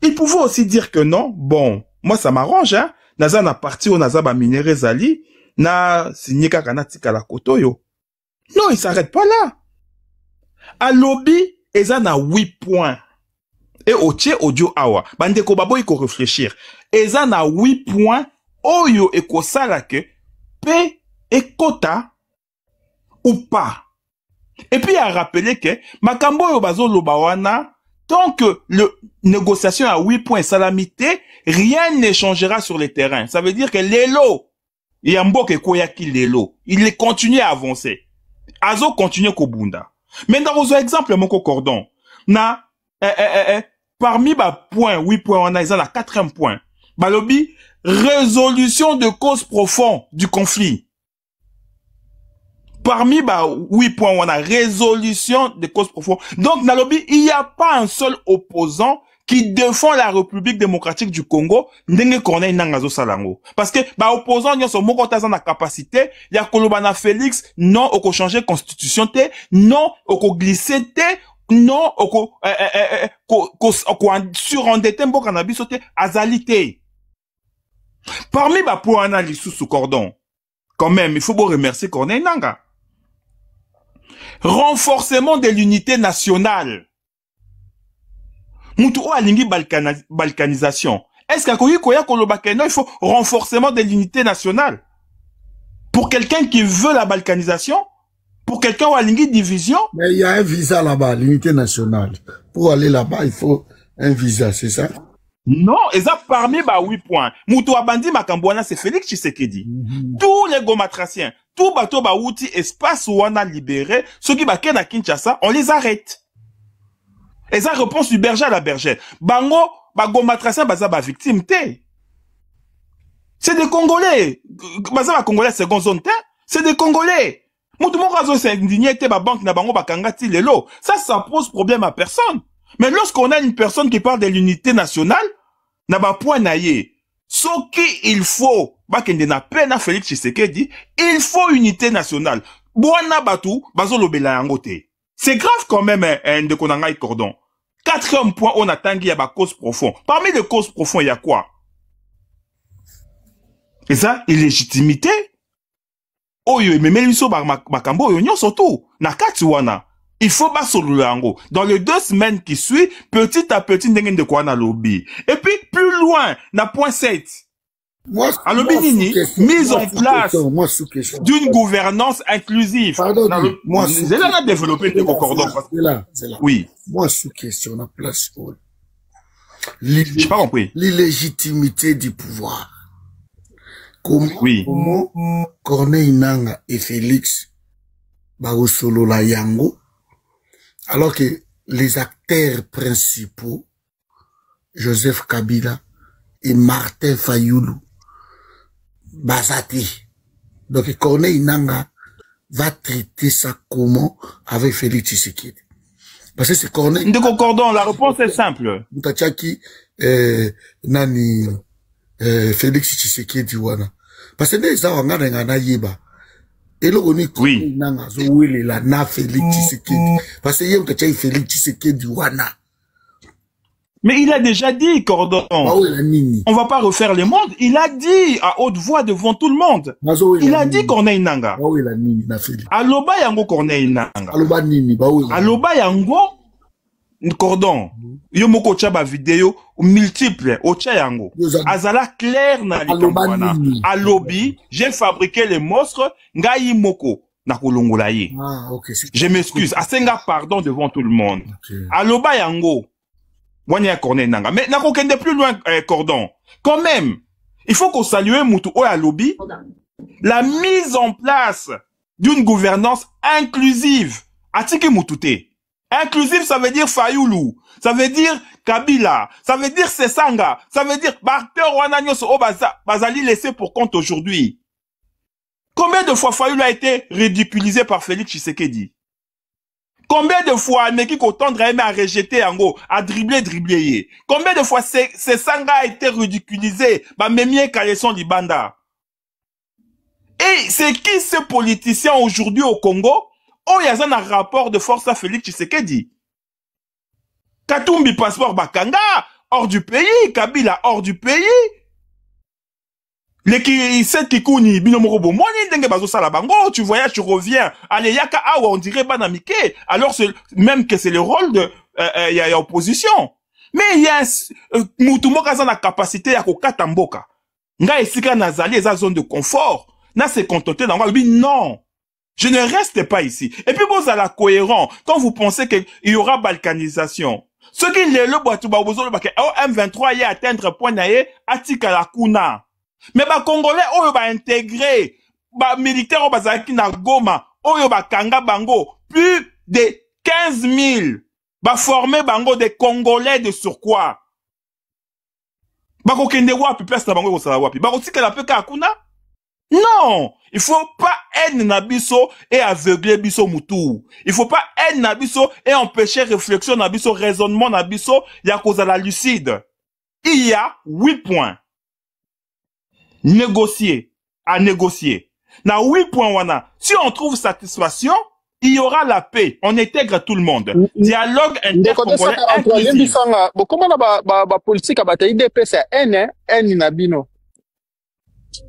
ils pouvaient aussi dire que non. Bon, moi, ça m'arrange, hein. Naza na parti au Naza ba minéré Zali, na signé kakana tika la koto yo. Non, il s'arrête pas là. À lobby, eza na 8 points. Et au tché audio awa. Bande ko babo iko réfléchir. Eza na 8 points. Oyo eko sala ke. P et quota. Ou pas. Et puis à rappeler que. Makambo yo bazo lobawana. Tant que le négociation à 8 points salamité. Rien ne changera sur le terrain. Ça veut dire que l'élo. Yambo ke koyaki l'élo. Il continue à avancer. Azo continue kobunda. Mais dans vos exemples, mon Cordon. Na. Parmi ba point, 8 points, on a la 4e point. Balobi, résolution de cause profonde du conflit. Parmi ba 8 points, on a résolution de cause profonde. Donc, Nalobi, il n'y a pas un seul opposant qui défend la République démocratique du Congo, ndenge Corneille Nanga zo salango. Parce que, ba opposant, yon so moko taza na capacité, ya kolobana Félix, non, oko changer constitution te, non, oko glisser te, non, oko surendetté mboka na biso te azalité. Parmi ba pour analyse sous Cordon, quand même, il faut beau remercier Corneille Nanga. Renforcement de l'unité nationale. Moutou alingi balkanisation. Est-ce qu'il faut renforcement de l'unité nationale? Pour quelqu'un qui veut la balkanisation? Pour quelqu'un ou à l'ingui division? Mais il y a un visa là-bas, l'unité nationale. Pour aller là-bas, il faut un visa, c'est ça? Non, et ça parmi bah 8 points. Moutou Abandi Makambouana, c'est Félix Tshisekedi. Tous les gomatraciens, tout bateau ba outil espace où on a libéré, ceux qui baquent à Kinshasa, on les arrête. Et ça réponse du berger à la bergère. Bango, Goma Tracien, baza ba victime té. C'est des Congolais. Baza ba Congolais seconde zone té. C'est des Congolais. Tout le monde a indigné té ba banque na bango ba kangati lelo. Ça pose problème à personne. Mais lorsqu'on a une personne qui parle de l'unité nationale, na ba point naïe. Ce qu'il faut, bakende na peine à Félix Tshisekedi, il faut unité nationale. Boana batu, bazo lobela yango té. C'est grave quand même, de Konangaï Cordon. 4e point, on attend qu'il y a des causes profondes. Parmi les causes profondes, il y a quoi? Et ça, illégitimité. Oh, yo, mais Meliso Bakambo, yo, surtout. Nakatuana. Il faut pas solo. Dans les 2 semaines qui suivent, petit à petit, n'engen de quoi na lobby. Et puis, plus loin, na point 7. À l'Obinini, mise en place d'une gouvernance inclusive. Pardon, moi, c'est là qu'on a développé le cordon. C'est là. Oui. Moi, sous question, on a place. J'ai pas compris. L'illégitimité du pouvoir. Comment Corneille Nanga et Félix Barosolo la Yango, alors que les acteurs principaux, Joseph Kabila et Martin Fayoulou, Bazati. Donc Corneille Nanga va traiter ça comment avec Félix Tshisekedi? Parce que c'est Corneille. Cordon, la réponse est simple. Mutachaki nani Félix Tshisekedi wana. Parce que les awanga ngana yeba. Et là on est Corneille Nanga zo wele la na Félix Tshisekedi. Parce que yem mutachaki Félix Tshisekedi wana. Mais il a déjà dit, Cordon. On va pas refaire les mondes. Il a dit à haute voix devant tout le monde. Il a dit Corneille Nanga. Aloba yango Corneille Nanga. Aloba yango Cordon. Yo moko chaba vidéo multiple ocha yango. Azala clair na likamwana. Alobi, j'ai fabriqué les monstres ngai moko na kolongola ye. Je m'excuse. Asenga pardon devant tout le monde. Aloba yango. Corneille Nanga. Mais n'a qu'aucun de plus loin, Cordon. Quand même, il faut qu'on salue Moutou Oya Lobby, la mise en place d'une gouvernance inclusive. Atike Moutouté. Inclusive, ça veut dire Fayoulou. Ça veut dire Kabila. Ça veut dire Sesanga. Ça veut dire Barter Wananyos Bazali laissé pour compte aujourd'hui. Combien de fois Fayoulou a été ridiculisé par Félix Tshisekedi? Combien de fois Meki Kotandre a aimé à rejeter Ango, à dribbler? Combien de fois Sesanga a été ridiculisé par Memie Kaleson Libanda? Et c'est qui ce politicien aujourd'hui au Congo? Oh, il y a un rapport de force à Félix Tshisekedi. Katumbi passeport Bakanga, hors du pays. Kabila, hors du pays. Les qui Kikouni, Binomorobo, moi, Bango, tu voyages, tu reviens. Allez, Yaka, Awa, on dirait Banamike. Alors, même que c'est le rôle de, il y a opposition. Mais il y a, Moutumo Kazan la capacité à Kokatamboka. Nga Esika Nazali, esa zone de confort. Na se contenter dans le non. Je ne reste pas ici. Et puis, vous allez cohérent. Quand vous pensez qu'il y aura balkanisation. Ce qui est le boîte, M23 y atteindre point naïe, Atika la Kuna. Mais ba Congolais, oyo ba intégré, ba militaire ba zaki na Goma, oyo ba kanga bango, plus de 15 000, ba formé bango des Congolais de surcroît. Ba kokende wapi, place na bango kosala wapi. Ba kotika la peka akuna? Non! Il faut pas être nabiso et aveugler biso moutou. Il faut pas être nabiso et empêcher réflexion nabiso, raisonnement nabiso, ya kozala lucide. Il y a 8 points. Négocier, à négocier. Na 8 points wana. Si on trouve satisfaction, il y aura la paix. On intègre tout le monde. Dialogue intercongolais inclusif. Comment la politique a bataillé DP c'est N inabino.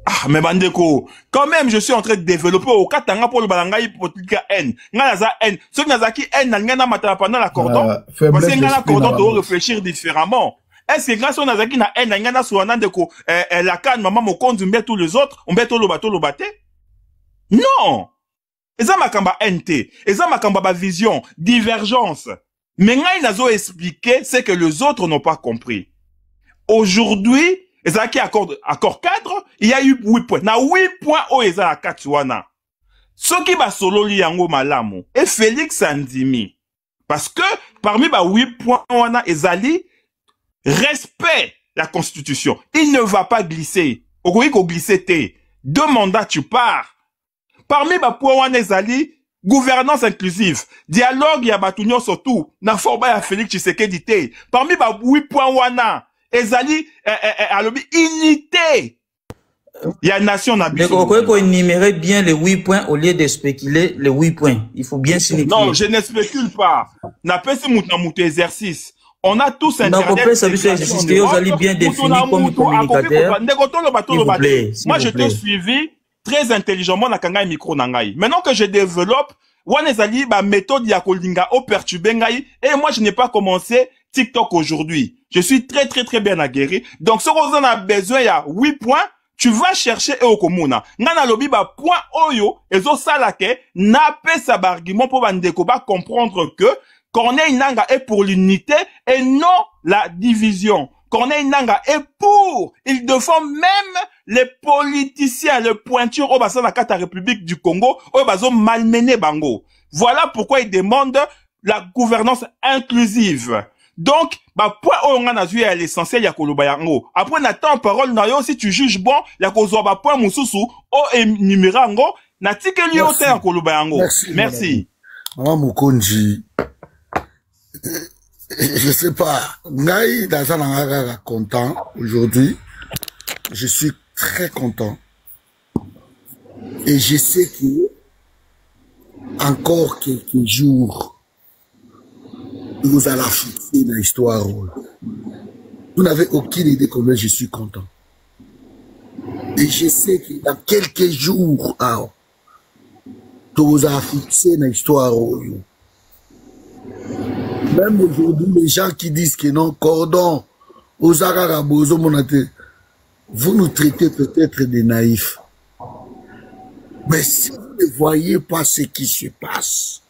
Ah, mais bandeko, quand même, je suis en train de développer au Katanga pour le balangaï politique N. Nganaza N. Ce qui n'a qui N, n'a matala pendant la cordon. Parce que ngana cordon doit réfléchir différemment. Est-ce que grâce à Nazaki na N, ngana souana de ko, la canne, maman, mon compte, on met tous les autres, on met tout le bateau, Non! Et ça makamba NT. Et ça makamba vision, divergence. Mais ngai nazo expliqué, c'est que les autres n'ont pas compris. Aujourd'hui, et ça qui accord cadre, il y a eu 8 points. Na 8 points, oh, et ça la katuana. Ce qui va solo li yango malamu, et Félix Andimi. Parce que, parmi ba 8 points wana ezali respect la constitution. Il ne va pas glisser. Okoki ko glisser te. 2 mandats tu pars. Parmi ba points wana ezali gouvernance inclusive, dialogue ya batunyo surtout na forba ya Félix Tshisekedi te. Parmi ba 8 points wana ezali alobi unité. Il y a une nation na biso. Donc, on peut énumérer bien les 8 points au lieu de spéculer les 8 points. Il faut bien signifier. Non, je ne spécule pas. N'a pas ce mouton exercice. On a tous Internet. Non, ça veut dire que vous allez bien définir comme communicateur. Moi, je t'ai suivi très intelligemment na kanga micro nangai. Maintenant que je développe, wanezali ba méthode ya kolinga au perturber ngai, et moi je n'ai pas commencé TikTok aujourd'hui. Je suis très bien aguerri. Donc, ce qu'on a besoin, il y a 8 points. Tu vas chercher et au komuna. Ngana lobi ba point oyo, ezo salake, na pe sa argument pour bandeko ba comprendre que Corneille Nangaa est pour l'unité et non la division. Corneille Nangaa est pour. Il défend même les politiciens, le pointure au bassin de la République du Congo, au baso malmené bango. Voilà pourquoi il demande la gouvernance inclusive. Donc, bah, point on a vu à l'essentiel ya koloba yango. Après, n'attends parole na yo, si tu juges bon, ya kozo ba point mususu, o numérango, na tike liyo te ya koloba yango. Merci. Maman Mukonji, je sais pas, Ngai Dazananga content aujourd'hui. Je suis très content. Et je sais que encore quelques jours, vous allez fixer dans l'histoire. Vous n'avez aucune idée combien je suis content. Et je sais que dans quelques jours, vous allez fixer dans l'histoire. Même aujourd'hui, les gens qui disent que non, cordon, vous nous traitez peut-être des naïfs. Mais si vous ne voyez pas ce qui se passe,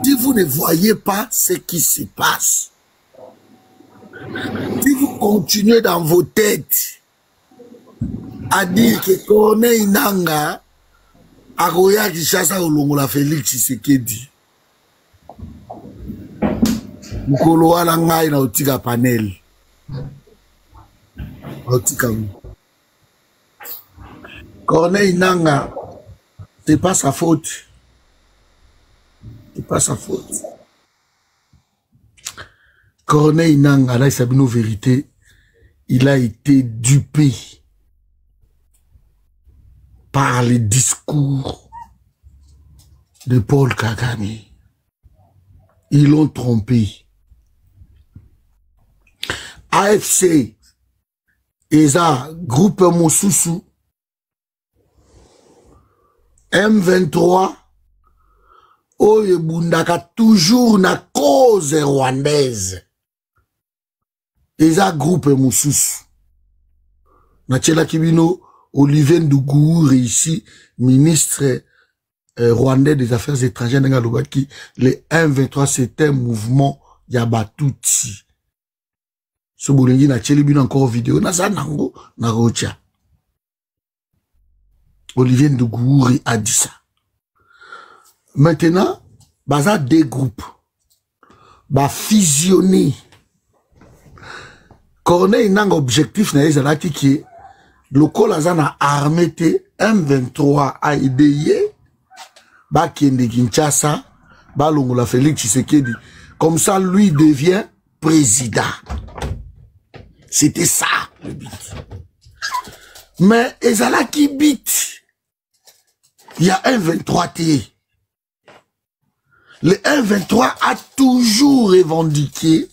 si vous ne voyez pas ce qui se passe, si vous continuez dans vos têtes à dire que Corneille Nangaa Agoya Kishasa Olongola Félix Tshisekedi Mukolo wala ngai na otika panel otika Corneille Nangaa, c'est pas sa faute. C'est pas sa faute. Corneille Nangaa, là, il s'est nos vérités. Il a été dupé par les discours de Paul Kagame. Ils l'ont trompé. AFC, ESA, groupe Mosusu, M23, Oye Bundaka, toujours na cause rwandaise. ESA, groupe Mosusu. Natchela Kibino, Olivier Ndougou, ici, ministre rwandais des Affaires étrangères, le M23, c'est un mouvement Yabatutsi. Ce boulingui na tchelibino encore vidéo, na zanango, na rocha. Olivier Ndougou a dit ça. Maintenant, baza deux groupes. Ba fusionner. Corneille Nangaa objectif na ezalaki ki lokola zana armée M23 a aidé ba kende Kinshasa ba longola Félix Tshisekedi. Comme ça lui devient président. C'était ça le but. Mais ezalaki bit. Il y a un 23 T. Le 1-23 a toujours revendiqué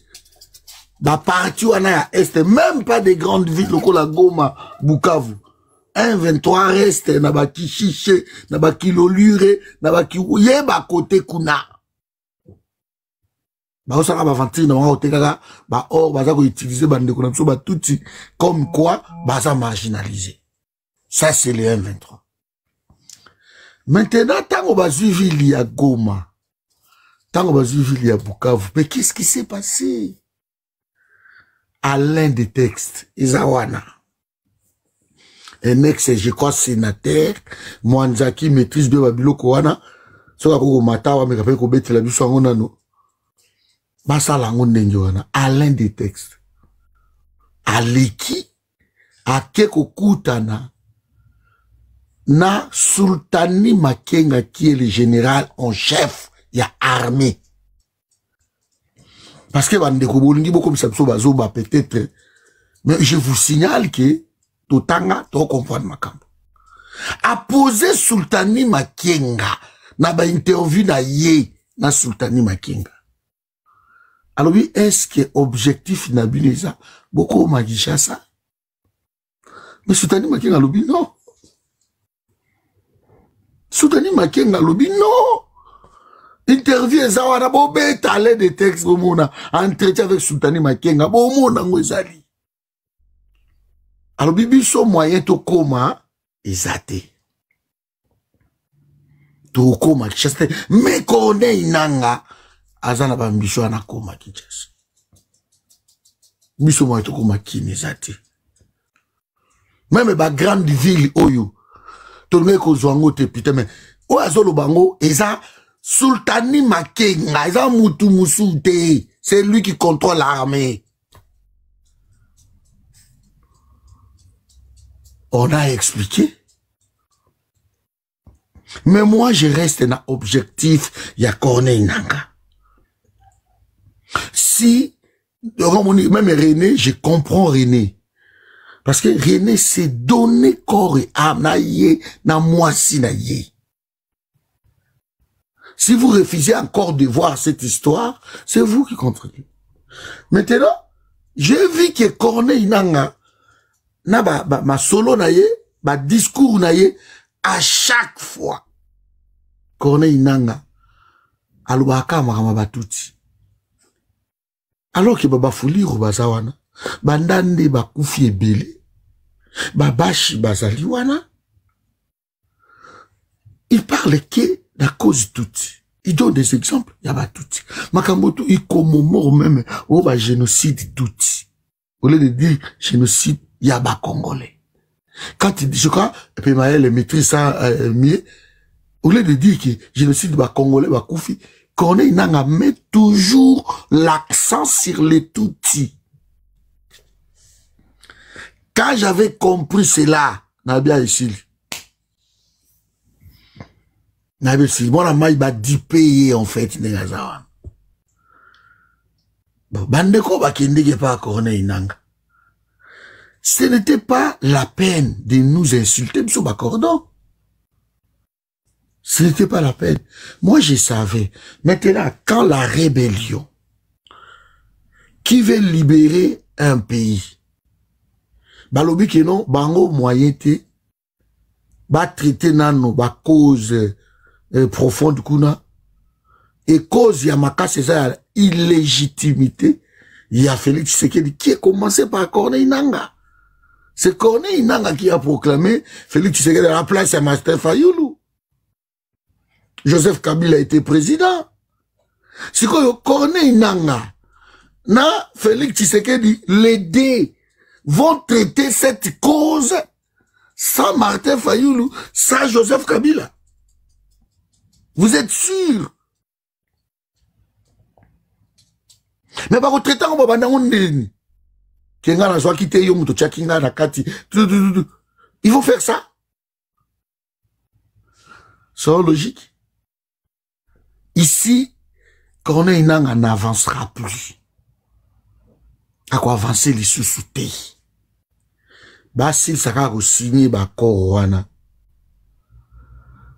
la partie où on a est, même pas des grandes villes comme la Goma, Bukavu. 1-23 reste, nabaki chiche, nabaki lolure, nabaki yeba côté kuna. Ba osaka ba ventile na ba otekaka ba or baza ko utiliser bande ko na biso ba tuti comme quoi baza marginalisé. Ça c'est le 1-23. Maintenant tango ba suivi li à Goma. Tango ba suivi li à Bukavu. Mais qu'est-ce qui s'est passé? À l'un des textes, Izawana, un ex, je crois, sénateur, Mwanzaki maîtrise de Babilo Kowana, soka koko matawa me kapeko betela biso ngo nano basala ngo ndenge wana à l'un des textes aleki ake kokutana na Sultani Makenga qui est le général en chef ya armée parce que bandeko bolingi beaucoup biso bazoba peut-être mais je vous signale que totanga to comprendre makambo a posé Sultani Makenga na ba interview na ye na Sultani Makenga. Alors oui, est-ce que objectif na bineza beaucoup magisha ça? Mais Sultani Makenga lobi non. Sultani Makenga lobi non. Interview ezawana bo betale des textes bomona entretien avec Sultani Makenga bomona ngwezali. Alors bibi so moyen to koma ezate. To koma Kinshasa mais kone inanga azana ba mbisho na koma Kinshasa. Biso moyen to koma kinezate. Même ba grande ville oyo tourner ko zwango te putain mais o azolo bango eza Sultani Makenga eza mutu musute, c'est lui qui contrôle l'armée. On a expliqué. Mais moi, je reste dans l'objectif, il y a Corneille Nanga. Si, même René, je comprends René. Parce que René s'est donné corps et âme, na moisi na ye. Si vous refusez encore de voir cette histoire, c'est vous qui contrôlez. Maintenant, j'ai vu que Corneille Nanga, na ma solo na ye, ma discours na ye, à chaque fois, Corneille Nanga, alubaka makama batuti. Alors que baba fuli bazawana, bandande bakufi ebele, babashi bazali wana, il parle que la cause toute. Il donne des exemples, il y a tout. Makamboto, il commémore même au génocide tout. Au lieu de dire génocide, il y a pas Congolais. Quand il dit, je crois, et puis Maël maîtrise ça mieux, au lieu de dire que génocide ba Congolais, ba Koufi, Corneille Nanga met toujours l'accent sur les Tutsis. Quand j'avais compris cela, Nabia ici, moi, la maille va payer en fait, bon, bandeko ba kendeke pas Corneille Nanga. Ce n'était pas la peine de nous insulter, monsieur Bacordon. Ce n'était pas la peine. Moi, je savais. Maintenant, quand la rébellion, qui veut libérer un pays, balobi que non, bango moyen te, ba traiter nano, ba cause, profonde kuna et cause ya makasi eza illégitimité il y a Félix Tshisekedi qui a commencé par Corneille Nanga. C'est Corneille Nanga qui a proclamé Félix Tshisekedi à la place à Martin Fayulu. Joseph Kabila a été président. C'est que Corneille Nanga na Félix Tshisekedi les deux vont traiter cette cause sans Martin Fayulu, sans Joseph Kabila. Vous êtes sûr? Mais par contre, traitant, on va pas ils vont faire ça. C'est logique. Ici, Corneille Nanga n'avancera plus. À quoi avancer les sous-soutés? Bah, s'il s'agit de signer, bah, Corona.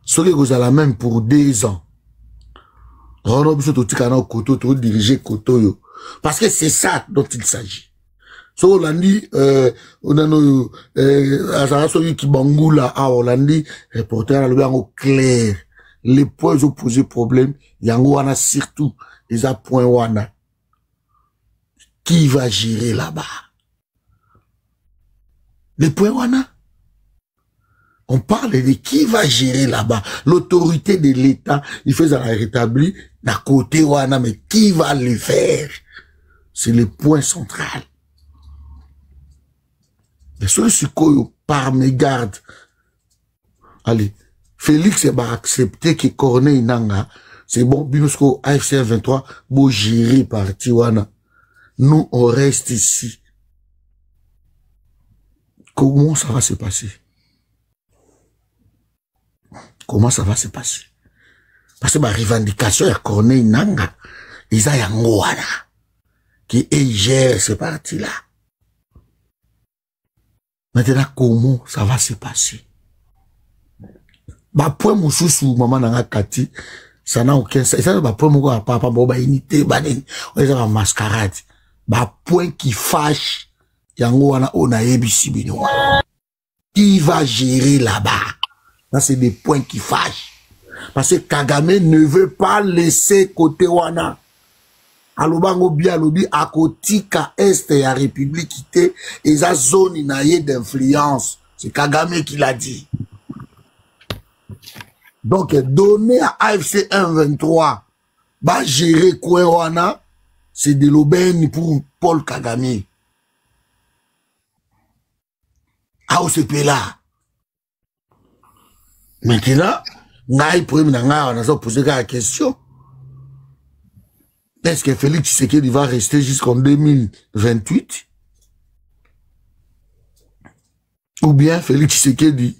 Ce que vous allez même pour 2 ans. On a besoin de diriger Koto. Parce que c'est ça dont il s'agit. So, on a dit, on a dit, qui bangoula, on a dit, reporter à l'eau clair. Les points où posé problème, yango wana surtout, les points wana. Qui va gérer là-bas? Les points wana? On parle de qui va gérer là-bas. L'autorité de l'État, il fait ça rétablir d'un côté wana, mais qui va le faire? C'est le point central. Et sur le sukoyo, par mégarde. Allez, Félix va accepter que Corneille Nanga, c'est bon, Binosco, AFC 23, beau gérer par Tiwana. Nous, on reste ici. Comment ça va se passer? Comment ça va se passer? Parce que ma revendication à Corneille Nanga, ils ont un qui gère ce parti-là. Maintenant, comment ça va se passer? Bah, point moussousou, maman nanga kati, ça n'a aucun sens. Ça, bah, point mouko papa, bah, unité, bah, on est en mascarade. Bah, point qui fâche, yango wana ona ebisi bino. Qui va gérer là-bas? Là, c'est des points qui fâchent. Parce que Kagame ne veut pas laisser côté wana. Alobango bien alobi akotika est ya République ité et sa zone inaye d'influence. C'est Kagame qui l'a dit. Donc, donner à AFC 1-23, bah, gérer Kouéwana, c'est de l'aubaine pour Paul Kagame. À OCP là. Maintenant, Naï pour on a posé la question. Est-ce que Félix Tshisekedi va rester jusqu'en 2028? Ou bien Félix Tshisekedi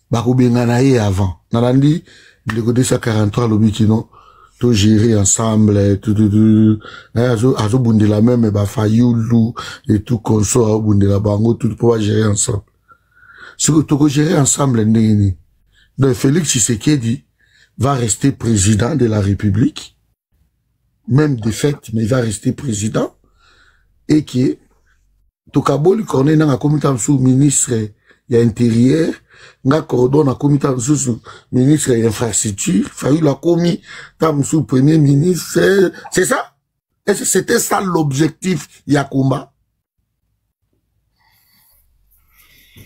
Bakubenganaye avant. Nalandi, le côté 143, lobby qui non, tout gérer ensemble, tout, azo bunde la même, ba fayoulou, et tout consort, bunde la bango, tout pour gérer ensemble. Ce que tout gérer ensemble, n'est. Donc, Félix Tshisekedi va rester président de la République, même de fait, mais il va rester président, et qui, tout kaboli corné n'a comité sous ministre, il y a intérieur, nga cordon a commis sous ministre de l'infrastructure, failli la commis sous premier ministre, c'est ça? Et c'était ça l'objectif Yakumba.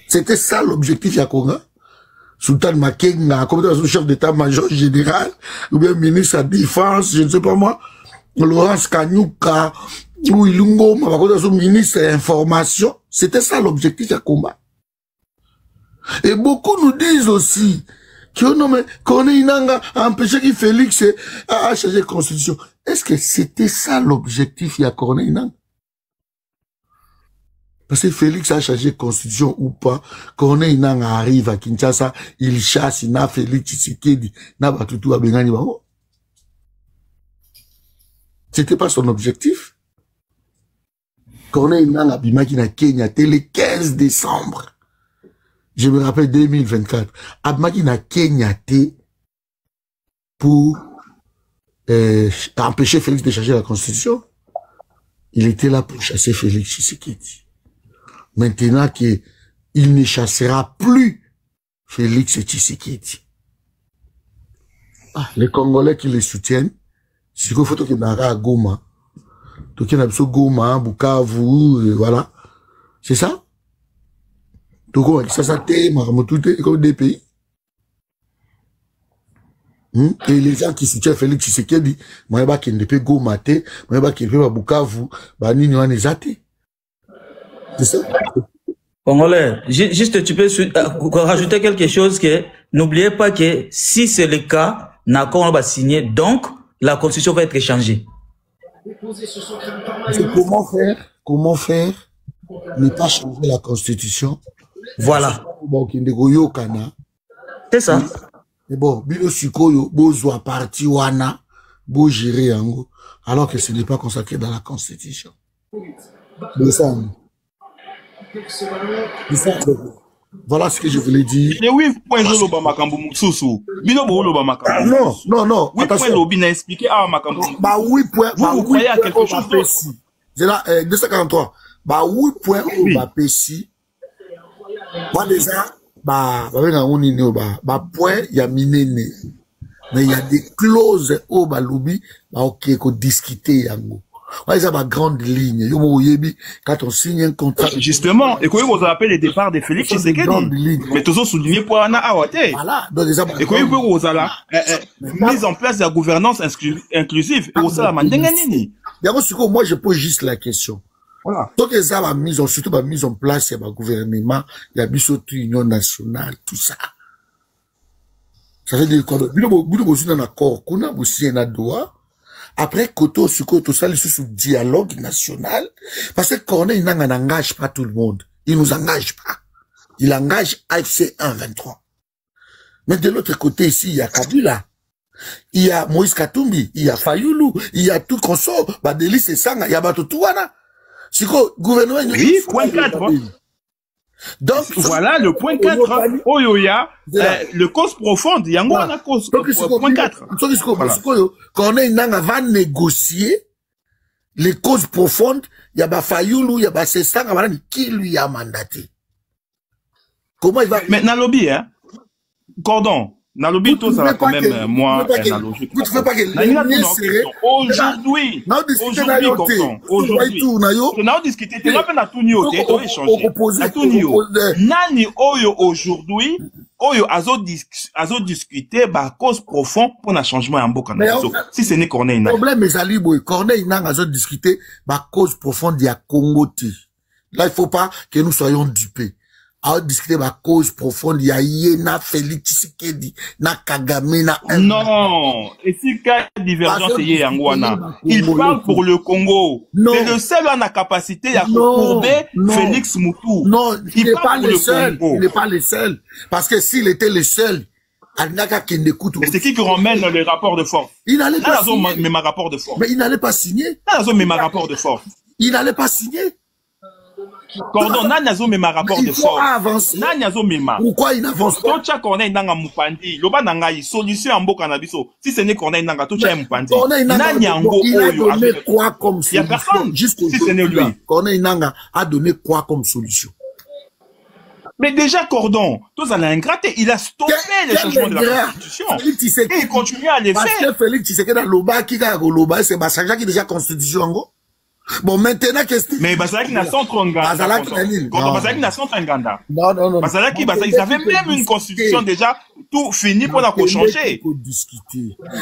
C'était ça l'objectif Yakumba. Sultan Makenga, comme sous chef d'état-major général, ou bien ministre de la défense, je ne sais pas moi, Laurence Kanyuka, ou Ilungo, sous ministre de l'information. C'était ça l'objectif Yakumba. Et beaucoup nous disent aussi qu'on a empêché que Félix a changé la constitution. Est-ce que c'était ça l'objectif de Corneille Nanga? Parce que Félix a changé la constitution ou pas, Corneille Nanga arrive à Kinshasa, il chasse, il n'a Félix Tshisekedi, n'a pas tout à Bengani. C'était pas son objectif. Corneille Nanga bimaki na Kenya, c'était le 15 décembre. Je me rappelle 2024. Abmaki na Kenya pour empêcher Félix de changer la constitution. Il était là pour chasser Félix Tshisekedi. Maintenant qu'il ne chassera plus Félix Tshisekedi. Ah, les Congolais qui le soutiennent, c'est qu'il faut que Nara Goma, que Nabso Goma, Bukavu, voilà. C'est ça? Donc, ça comme des pays. Et les gens qui soutiennent Félix Tshisekedi, moi, je ne peux pas mater, moi, je ne peux pas Bukavu, c'est ça? Congolais, juste tu peux rajouter quelque chose que, n'oubliez pas que si c'est le cas, Nakon va signer, donc la constitution va être changée. Comment faire ne pas changer la constitution? Voilà. C'est ça. Mais bon, Bilo Sikoyo, Bozo parti wana, Bo gérer yango, alors que ce n'est pas consacré dans la constitution. Mais ça, voilà ce que je voulais dire. Non, bah oui, point. Vous croyez à quelque chose d'autre? C'est là, 243. Bah oui, point, bah, Pessi. Moi, déjà, bah, point, il y a minéné. Mais il y a des clauses, bah, lobby, bah, ok, qu'on discuter, yango. Ouais, ça, ma grande ligne. Quand on signe un contrat. Justement, et vous appelez le départ de Félix Tshisekedi. Mais toujours souligné pour Anna Awate. Voilà. Donc, déjà, et vous avez mise en place de la gouvernance inclusive. Et vous avez moi, je pose juste la question. Voilà. Donc, ils ont mise en, surtout, mise en place, il y a un gouvernement, il y a une union nationale, tout ça. Ça veut dire quoi? Vous êtes en accord, vous êtes en droit. Après, Koto, tout ça, sous dialogue national. Parce que Corneille n'engage pas tout le monde. Il nous engage pas. Il engage AFC 1-23. Mais de l'autre côté, ici, il y a Kabila. Il y a Moïse Katumbi. Il y a Fayoulou. Il y a tout Konso. Badeli Sanga. Il y a Batotouana. C'est quoi, gouvernement? Oui, point 4. Donc, voilà le point 4. Oyoya, le cause profonde. Il y a un cause point 4. Corneille Nanga va négocier les causes profondes. Il y a Fayoulou, il y a Sanga, qui lui a mandaté. Comment il va? Mais Nalobi, hein? Cordon. Nalobi, tout ça va quand même, moi, analogique. Vous ne faites pas que aujourd'hui, aujourd'hui, on a discuté, tu n'as pas la tournio, tu as échangé. La tournio. Nani Oyo aujourd'hui, Oyo azo discuter, bah, cause profonde pour un changement en Boka. Si ce n'est Corneille Nang. Le problème est Zalibo, Corneille Nang azo discuter, bah, cause profonde, il y a Congo. Là, il ne faut pas que nous soyons dupés. À discuter ma cause profonde, il y a Yéna, Félix Tshisekedi, na Kagame, na... Non, et si cas divergence est Yangwana, il parle pour le Congo. C'est le seul à la capacité à courber Félix Moutou. Non, il n'est pas le seul. Il n'est pas le seul. Parce que s'il était le seul, mais c'est qui ramène les rapports de force? Il n'allait pas signer. Mais ma rapport de force. Mais il n'allait pas signer. Mais ma rapport de force. Il n'allait pas signer. Cordon, Nanyazo met ma rapport de force. Avancer. Nanyazo met ma. Pourquoi il n'avance pas? Tocha Corneille Nanga Mupandi. Loba Nangaï, solution en Boka Nabiso. Si ce n'est Corneille Nanga, Tocha Mupandi. Nanyango, il a donné quoi comme solution? Il n'y a personne. Jusqu'au si ce n'est lui. Corneille Nanga a donné quoi comme solution? Mais déjà, Cordon, tous à l'ingraté, il a stoppé les changements de la Constitution. Et il continue à les faire. Parce que Félix Tshisekedi a Loba, qui a Loba, c'est Bassanga qui est déjà Constitution. Bon, maintenant, qu'est-ce que... Mais Bazalaki n'a centre Nganda. Quand Bazalaki n'a centre Nganda. Non. Bazalaki, ils avaient même une constitution déjà tout fini pour la changer.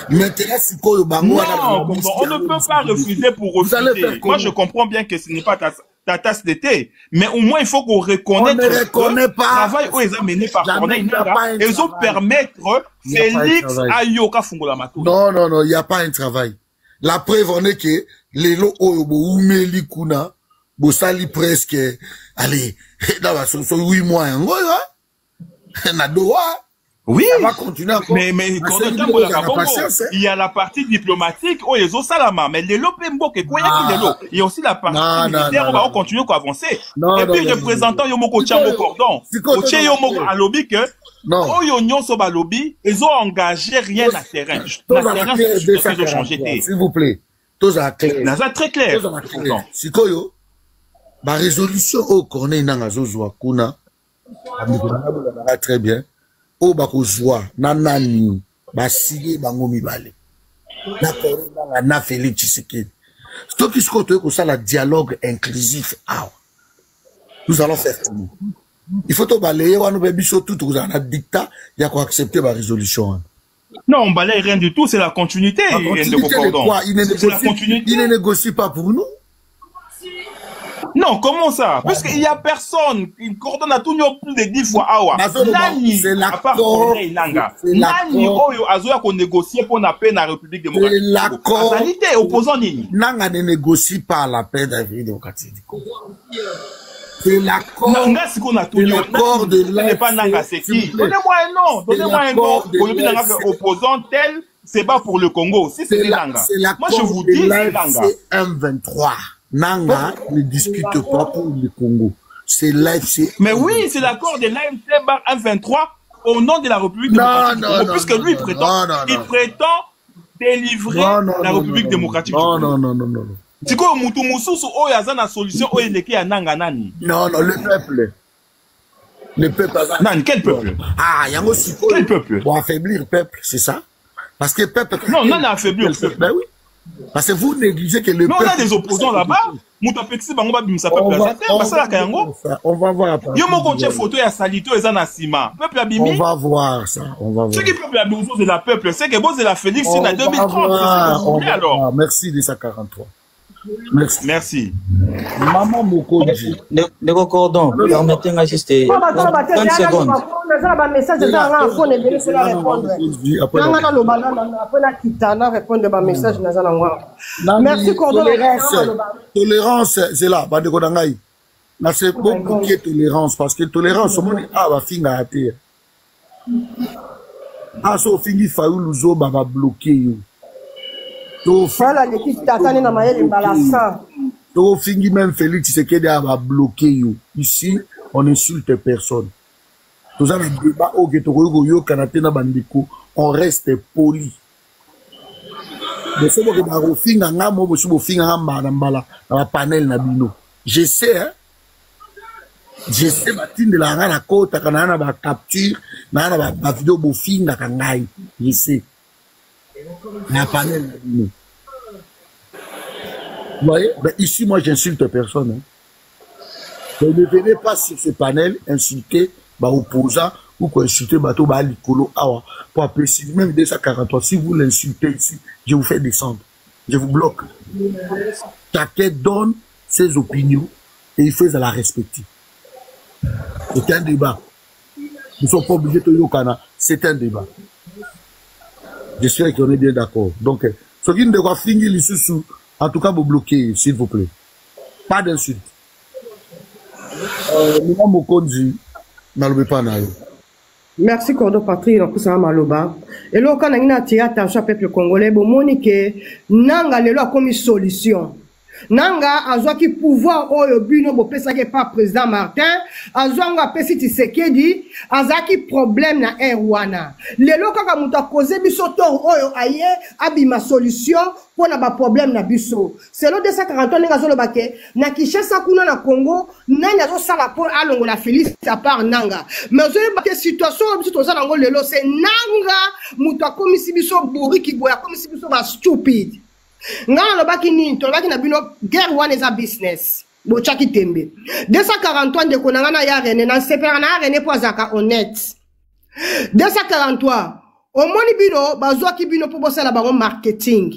Maintenant, c'est quoi le bango? Non, on ne peut pas refuser pour refuser. Moi, je comprends bien que ce n'est pas ta tasse d'été. Mais au moins, il faut qu'on reconnaisse le travail où ils ont mené par Corneille Nanga. Ils ont permettre Félix Ayoka Fungolamato. Non, il n'y a pas un travail. La preuve en est que les lots ou meli kuna bosali presque allez là so 8 mois na doa. Oui, ça va continuer encore. Mais quand il y a la partie diplomatique où ils ont salama, mais les lots pembo que quoi il y a aussi la partie militaire, on va continuer à avancer. Et puis représentant Yomoko Tchango Cordon, Oche Yomoko Alobi que Oyo Nyonso Balobi, ils ont engagé rien à terrain. La terrain, ils ont changé. S'il vous plaît. Tout à clair. C'est très clair. Si koyo, ma résolution au Corneille Nanga Zozwa Kuna, très bien. Au Bakozwa, Nanani, Basile Bangomi Bale. Na Corneille Nanga na Félix Tshisekedi. C'est qui se côtoie comme ça, le dialogue inclusif. Nous allons faire comme il faut balayer, on va biso tout, on a dictat, il y a quoi accepter ma résolution. Non, on balaye rien du tout, c'est la continuité. Il ne négocie pas pour nous. Non, comment ça? Parce qu'il n'y a personne. Il coordonne à tout plus de 10 fois. Nani, à part Corneille Nanga. Nani, Oyo, Azoya, qu'on négocie pour la paix dans la République démocratique. C'est l'accord. Alité, opposant Nini. Nanga ne négocie pas la paix dans la République démocratique du Congo. C'est l'accord. L'accord de l'Est. Ce n'est pas Nanga, c'est qui? Donnez-moi un nom. Donnez-moi un nom. Pour Nanga, opposant tel, c'est pas pour le Congo. Si c'est Nanga. Moi, je vous dis, c'est Nanga. C'est M23. Nanga ne discute pas pour le Congo. C'est l'AFC. Mais oui, c'est l'accord de l'AFC bar M23 au nom de la République démocratique du Congo. Puisque lui, il prétend délivrer la République démocratique du Congo. Non. C'est quoi, Moutou Moussou, ou Yazana solution, ou Yeleke à Nanga Nani? Non, le peuple. Le peuple. Nani, quel peuple? Yango Siko. Quel peuple? Pour affaiblir le peuple, c'est ça? Parce que le peuple. Non, on a affaibli le peuple. Ben oui. Parce que vous négligez que le peuple. Non, on a des opposants là-bas. Moutapexi, Bangoba Bimsa, peuple. On va voir après. Yo, mon coach, photo, il y a Salito, et Zanasima. Peuple Abimi. On va voir ça. Ce qui peuple Abimi, c'est la peuple. C'est que bon, c'est la Félix, c'est en 2030. Alors. Merci de ça 43. Merci. Merci. Maman Mokonji. Ndeko Cordon, permettez-moi juste 30 secondes. Merci Cordon. Tolérance, c'est là. C'est beaucoup qui est tolérance parce que tolérance, au monde va finir à terre. Ah, so fingi Fayoulou Zo va bloquer. Voilà, l'équipe t'attendait dans ma embarrassant. Donc, fingi même Félix Tshisekedi va bloquer. Ici, on insulte personne. Tout ça, le débat au Gétoro Yo Kanatena Bandiko, on reste poli. Mais c'est bon que dans le finga, moi, je suis dans la panel Nabino. Je sais, hein. Je sais, Martin de la Rana Kota, quand on a la capture, on a la vidéo Bofinga Kangai. Je sais. La panel Nabino. Vous voyez, ben ici, moi, j'insulte personne. Hein. Ne venez pas sur ce panel insulter opposant ou insulter Bato Balikolo Awa pour appeler même 243. Si vous l'insultez ici, je vous fais descendre. Je vous bloque. Chacun donne ses opinions et il faut la respecter. C'est un débat. Nous ne sommes pas obligés de Yokana. C'est un débat. J'espère qu'on est bien d'accord. Donc, ce qui ne doit finir les sous. En tout cas, vous bloquez, s'il vous plaît. Pas d'insulte. Maman Mokonzi, n'allouez pas naïo. Merci Cordon Patrick, on pousse à Maloba. Et là, quand on a attiré attention au peuple congolais, bon, Monique, Nanga, le a comme solution. Nanga, a qui pouvoir, au bino, bo pesa ke pas président Martin, a nga pesi Tshisekedi, a qui problème na Erwana. Lelo kaka muta cause biso to oyo aye, abima solution, pour na ba problème na biso. C'est le 240 nga zo le bake, na Kinshasa kuna na Congo, nanga zo sala pour alongo la Félix à part Nanga. Mais zo bake situation biso to za ngo lelo, c'est Nanga, muta komisi biso bourri ki boya komisi biso ba stupide. Ngana lobaki nini to lobaki na bino guerre wana eza business bochaki tembe 243 ndeko na ngana ya René na sepera na René po azaka honnête 243 omoni bino bazwaki bino po bosala bango marketing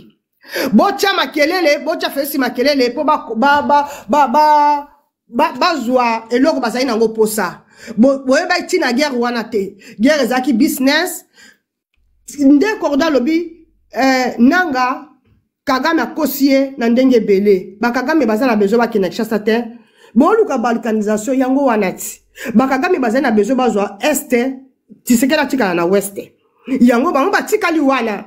bocha makelele bocha Félix makelele po bazwa eloko bazali nango posa boyeba itina guerre wana te guerre ezaki business nde Cordon lobi Nanga Kagame akosie na ndenge belé ba Kagame bazana besoin ba kina Kinshasa te bo luka balkanisation yango wanati ba Kagame bazana besoin bazwa este Tshisekedi tika na weste yango bango batikali wana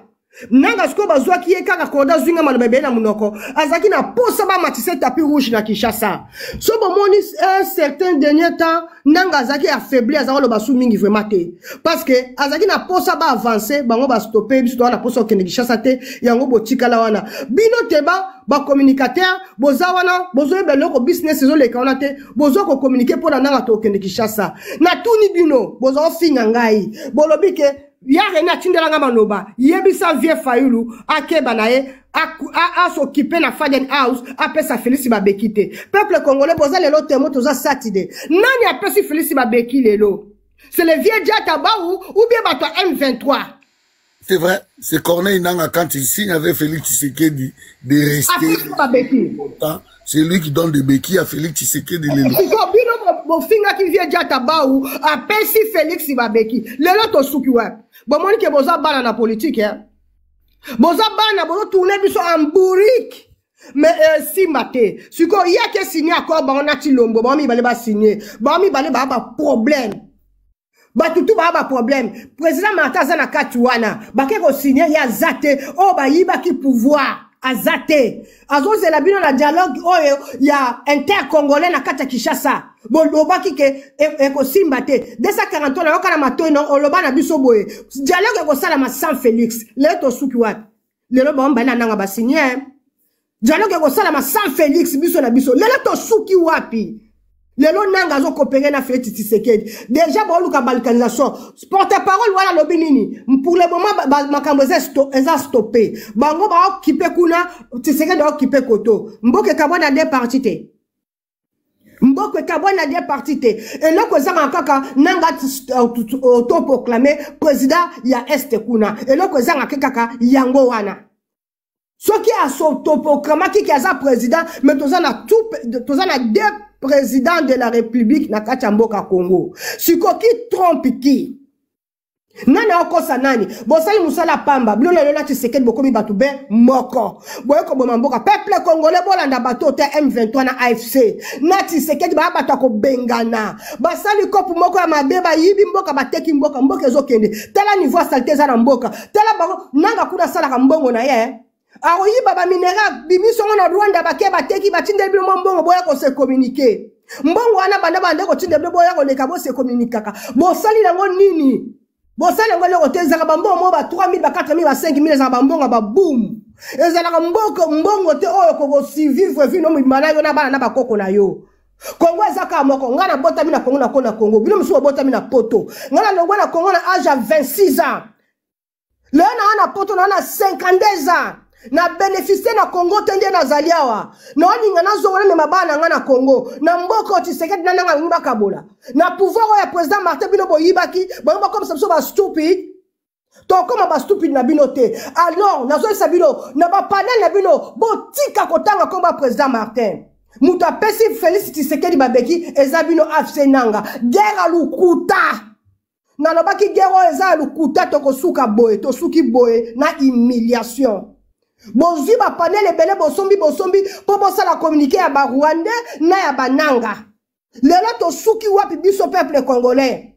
Nanga sko bazwa ki kaka koda zwinga maloba be na munoko azaki na posa ba matise tapis rouge na Kinshasa so bomoni un certain dernier temps Nanga azaki affaibli azako lo basu mingi vraiment te parce que azaki na posa ba avancer bango ba stopper biso na posa okende Kinshasa te yango botikala wana bino teba ba communicateur boza wana bozo beloko business zo le kaona te bozo ko communiquer pour Nanga to okende Kinshasa na tuni bino bozo finga ngai bolobi ke ya René Tindelanga manoba yebisa vie Fayoulou akeba nae a s'occuper na Faden House apesa Félix Babekite peuple congolais posa lelo temo toza satide nani apesi Félix Babeki lelo c'est le vieux Diata Baou ou bien bato M23 c'est vrai c'est Corneille Nanga quand il signe avec Félix Tshisekedi de rester longtemps c'est lui qui donne des béquilles à Félix Tshisekedi lelo finga qui vient Diata Baou apesi Félix Babeki lelo to suki wa bon moi que boza bana na politique hein boza bana bozo tourner biso en bourrique mais si maté siko ya ke signé accord ba on a tilombo ba mi balé ba signer ba mi balé ba problème ba tutu ba problème président Martin za na katuana ba ke ko signer ya zate o ba yiba ki pouvoir azate azoze la bino na dialogue oyo ya intercongolais na kata Kinshasa bon lobaki ke eko simbate 240 na okana matoyi no oloba na biso boye dialogue eko sala ma sans Félix leto suki wapi lelo ba mbana nanga ba signer dialogue eko sala ma sans Félix biso na biso leto suki wapi lelo nanga zo coopérer na Félix Tshisekedi déjà ba luka balkanisation porte-parole wala lobi nini pour le moment makambo eza stoppé bango ba occuper kuna Tshisekedi occuper koto mboke kabona deux parties te mboke kabona deux parties te et là ko zanga kaka nanga auto proclamer président ya est kuna et là ko zanga kaka yango wana Ce qui a son topocrama qui est un président, mais tous en a deux présidents de la République na Kachamboka Congo. Si qui trompe qui? Nana okosa nani? Bosali musala pamba. Bilo lelo la Tshisekedi bokomi batube moko. Boye ko bomamboka peuple congolais bolanda bato te M23 na AFC. Na Tshisekedi ba bato ko bengana. Basali kopu moko ya mabeba yibi mboka bateki mboka mboka ezokende. Tala niveau saleté za na mboka. Tala ba nanga kuna sala ka mbongo na ye. Awo yiba ba minera bimiso na Rwanda bake bateki batinde bilo mbongo boye ko se communiquer. Mbongo wana banda bande ko tinde bilo boye ko leka bo se communiquer. Bosali nango nini? Bosale ngole otezaka bambongo mo ba 3000 ba 4000 ba 5000 za bambongo ba boom. Ezalaka mbongo te oyo ko survivre vie no mimana yo na bana na bakoko na yo. Kongo ezaka moko ngana bota mina Kongo na Kongo. Bino musu bota mina poto. Ngana longo na Kongo na âge à 26 ans. Le na poto na 52 ans. Na bénéficier na Congo tende na zaliawa. Na oninga na zongona me mabana ngana Congo. Na mboko Tshisekedi na nga ngba kabola. Na pouvoir ya président Martin bino boyibaki, boyba comme ça ba stupide. To comme ba stupide na bino te. Alors nazo sabino na ba panel na bino botika kotanga comme président Martin. Muta pesi Félix Tshisekedi babeki ezabino afse nanga. Guerre lukuta. Na lobaki guerre eza lukuta tokosuka boye, tosuki boye na humiliation. Bonzi ba panel ebele bosombi po bosala communiquer ya ba Rwandais na ya bananga. Lelo to suki wapi biso peuple congolais.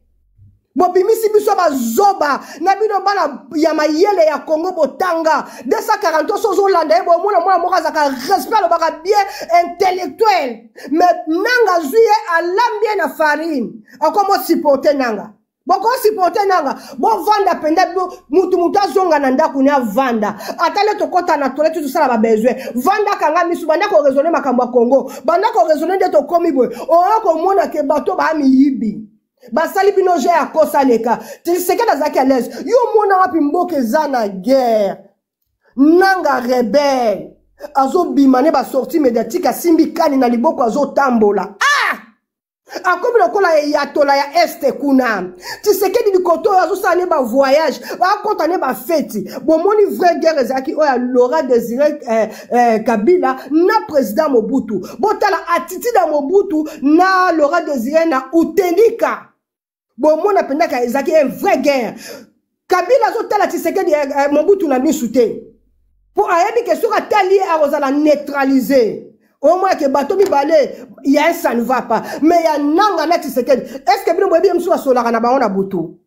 Bo bimisi biso ba zoba na bino bana ya mayele ya Congo botanga 240 sozo landa bo mona moka zaka respect lo baka bien intellectuel mais nanga zuye alambie na farine akomo supporter nanga. Boko supporter nanga bo vanda penda mutu azonga na ndaku ni avanda atale to kota na toilette tout ça ba besoin vanda kanga misu banda ko raisonner makambo ya Congo banda ko raisonner de to komi boy o ko mona ke bato ba mi yibi basali bino je akosa leka Tshisekedi azaki à l'aise yo mona wapi mboke zana guerre nanga rebelle azo bimane ba sortie médiatique asimbi kani na liboko azo tambola akomi lokola ya tola ya este kuna Tshisekedi di koto azo sane ba voyage ba kontane ba fête bomoni vraie guerre ezaki oya Laurent Désiré Kabila na président Mobutu botala attitude ya Mobutu na Laurent Désiré na Utenika bomona pendaka ezaki vraie guerre Kabila zo tala Tshisekedi Mobutu na misute pour ayebi que sur atali arozala neutraliser. Au moins que bateau mi balé, ça ne va pas. Mais il y a nanga na Tshisekedi. Est-ce que bino boyebi msuwa solara na bango na butu?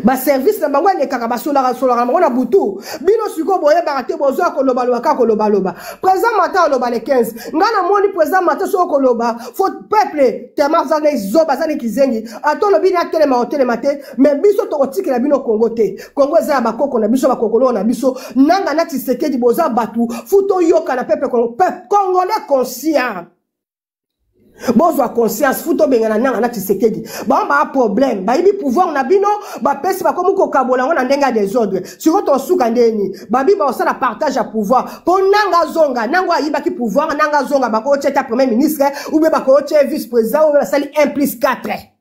Ba service na bango le kaka solara na bango na butu. Bino siko boye barate bozo akoloba loba koloba loba. Président Mata loba le 15. Ngana moni président Mata so koloba. Faut peuple tellement zane zoba zane kizengi. Ato lobi na telema hotel mate. Mais biso to otiki na bino Congo te. Congo za ba koko na biso ba kokolo na biso. Nanga na Tshisekedi boza batu. Futo yoka na peuple congolais conscient. Bonjour conscience, futo bengana nanga na Tshisekedi. Ba problème, ba ibi pouvoir na bino, ba pesi ba komu ko kabola ngona ndenga des ordres. Sur to suka ndeni, ba bi ba osala partage à pouvoir. Po nanga zonga, nanga yiba ki pouvoir, nanga zonga ba ko cheta premier ministre ou be ba ko cheta vice président ou la sali 1+4.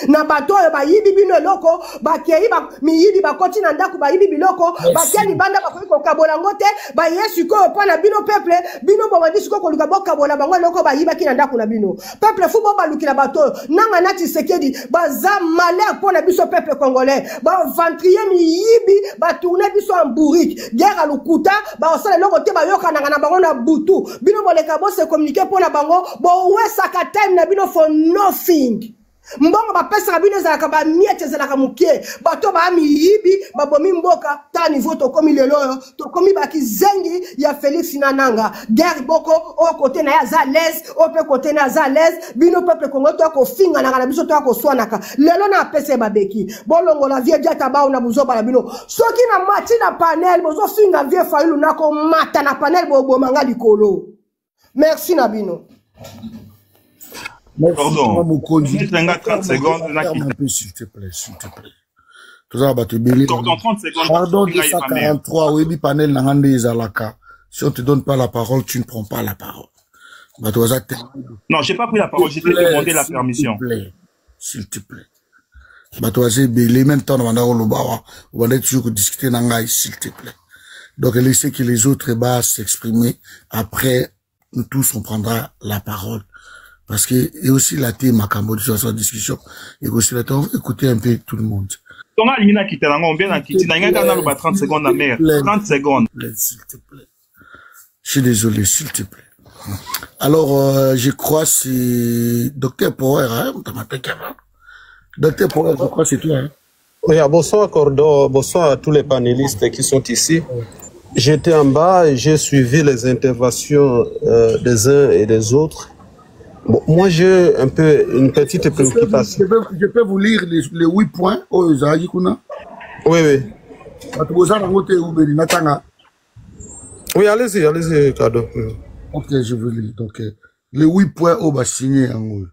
Na bato ba yibi bino loko ba kei ba mi yibi ba koti na ndaku ba yibi biloko ba keni banda ba ko kabola ngote ba yesu ko pa na bino peuple bino ba wadi siko ko luka boka bola bango loko ba yiba ki na ndaku na bino peuple fu bo ba lukila bato nanga na Tshisekedi ba za malheur pour na biso peuple congolais ba ventrier mi yibi ba tourner biso en bourrique guerre à lukuta ba osala loko te ba yoka na bango na butu bino bo leka bo se communiquer pour na bango bo wesaka time na bino for nothing. Mbongo ba pesa bino za ka ba miete za ka mukie bato ba mi yibi ba bomi mboka ta niveau to komi lelo to komi ba kizengi ya Félix Nananga guerre boko o côté na ya za l'aise o pe côté na za l'aise bino peuple Congo to ko finga na biso to ko swanaka lelo na pesa ba beki bolongo la vie diata ba na buzo ba bino soki na mati na panel bozo finga vie failu na ko mata na panel bo manga likolo merci na bino. Pardon, 30 secondes. S'il te plaît. Tout ça, dans 30 secondes. Pardon, 243, oui, panel, si on te donne pas la parole, tu ne prends pas la parole. Non, j'ai pas pris la parole, j'ai demandé la permission. S'il te plaît. Même temps, on va toujours discuter, s'il te plaît. Donc, laissez que les autres s'exprimer. Après, nous tous, on prendra la parole. Parce que, et aussi la thème à Cambodge, sur sa discussion, et aussi la thème, on va écouter un peu tout le monde. Comment Alina quitte la on bien quitte, n'a rien qu'à 30 secondes à mer. 30 secondes. S'il te plaît. Je suis désolé, s'il te plaît. Alors, je crois c'est Dr Power, hein, Dr Power, je crois c'est toi, hein. Oui, bonsoir Cordon, bonsoir à tous les panélistes qui sont ici. J'étais en bas et j'ai suivi les interventions des uns et des autres. Bon, moi j'ai un peu une petite préoccupation. Je peux vous lire les 8 points. Oui, oui. Oui, allez-y, Cordon. Ok, je veux lire. Donc, les 8 points au bas signé en haut.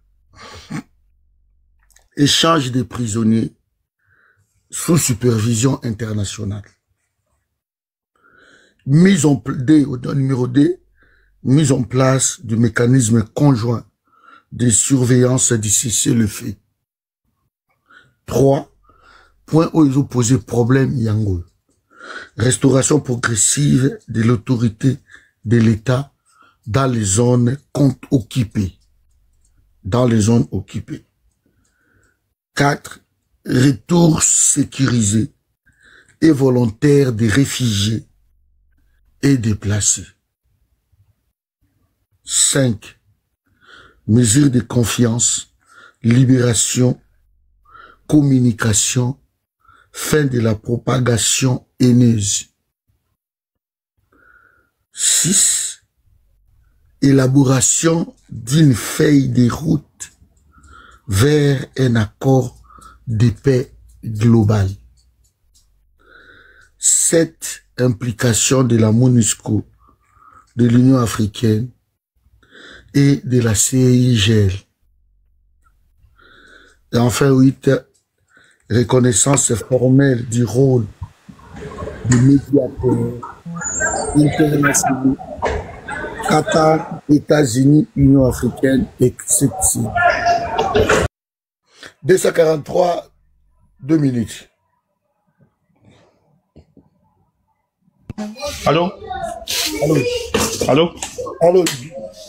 Échange des prisonniers sous supervision internationale. Numéro D, mise en place du mécanisme conjoint de surveillance du cessez-le-feu. 3. Point où ils ont posé problème Yango. Restauration progressive de l'autorité de l'État dans les zones occupées. Dans les zones occupées. 4. Retour sécurisé et volontaire des réfugiés et déplacés. 5. Mesures de confiance, libération, communication, fin de la propagation haineuse. 6. Élaboration d'une feuille de route vers un accord de paix globale. 7. Implication de la MONUSCO, de l'Union africaine et de la CIGL. Et enfin 8. Reconnaissance formelle du rôle du médiateur international Qatar, États-Unis, Union africaine, etc. 243, 2 minutes. Allô? Allô? Allô? Allô?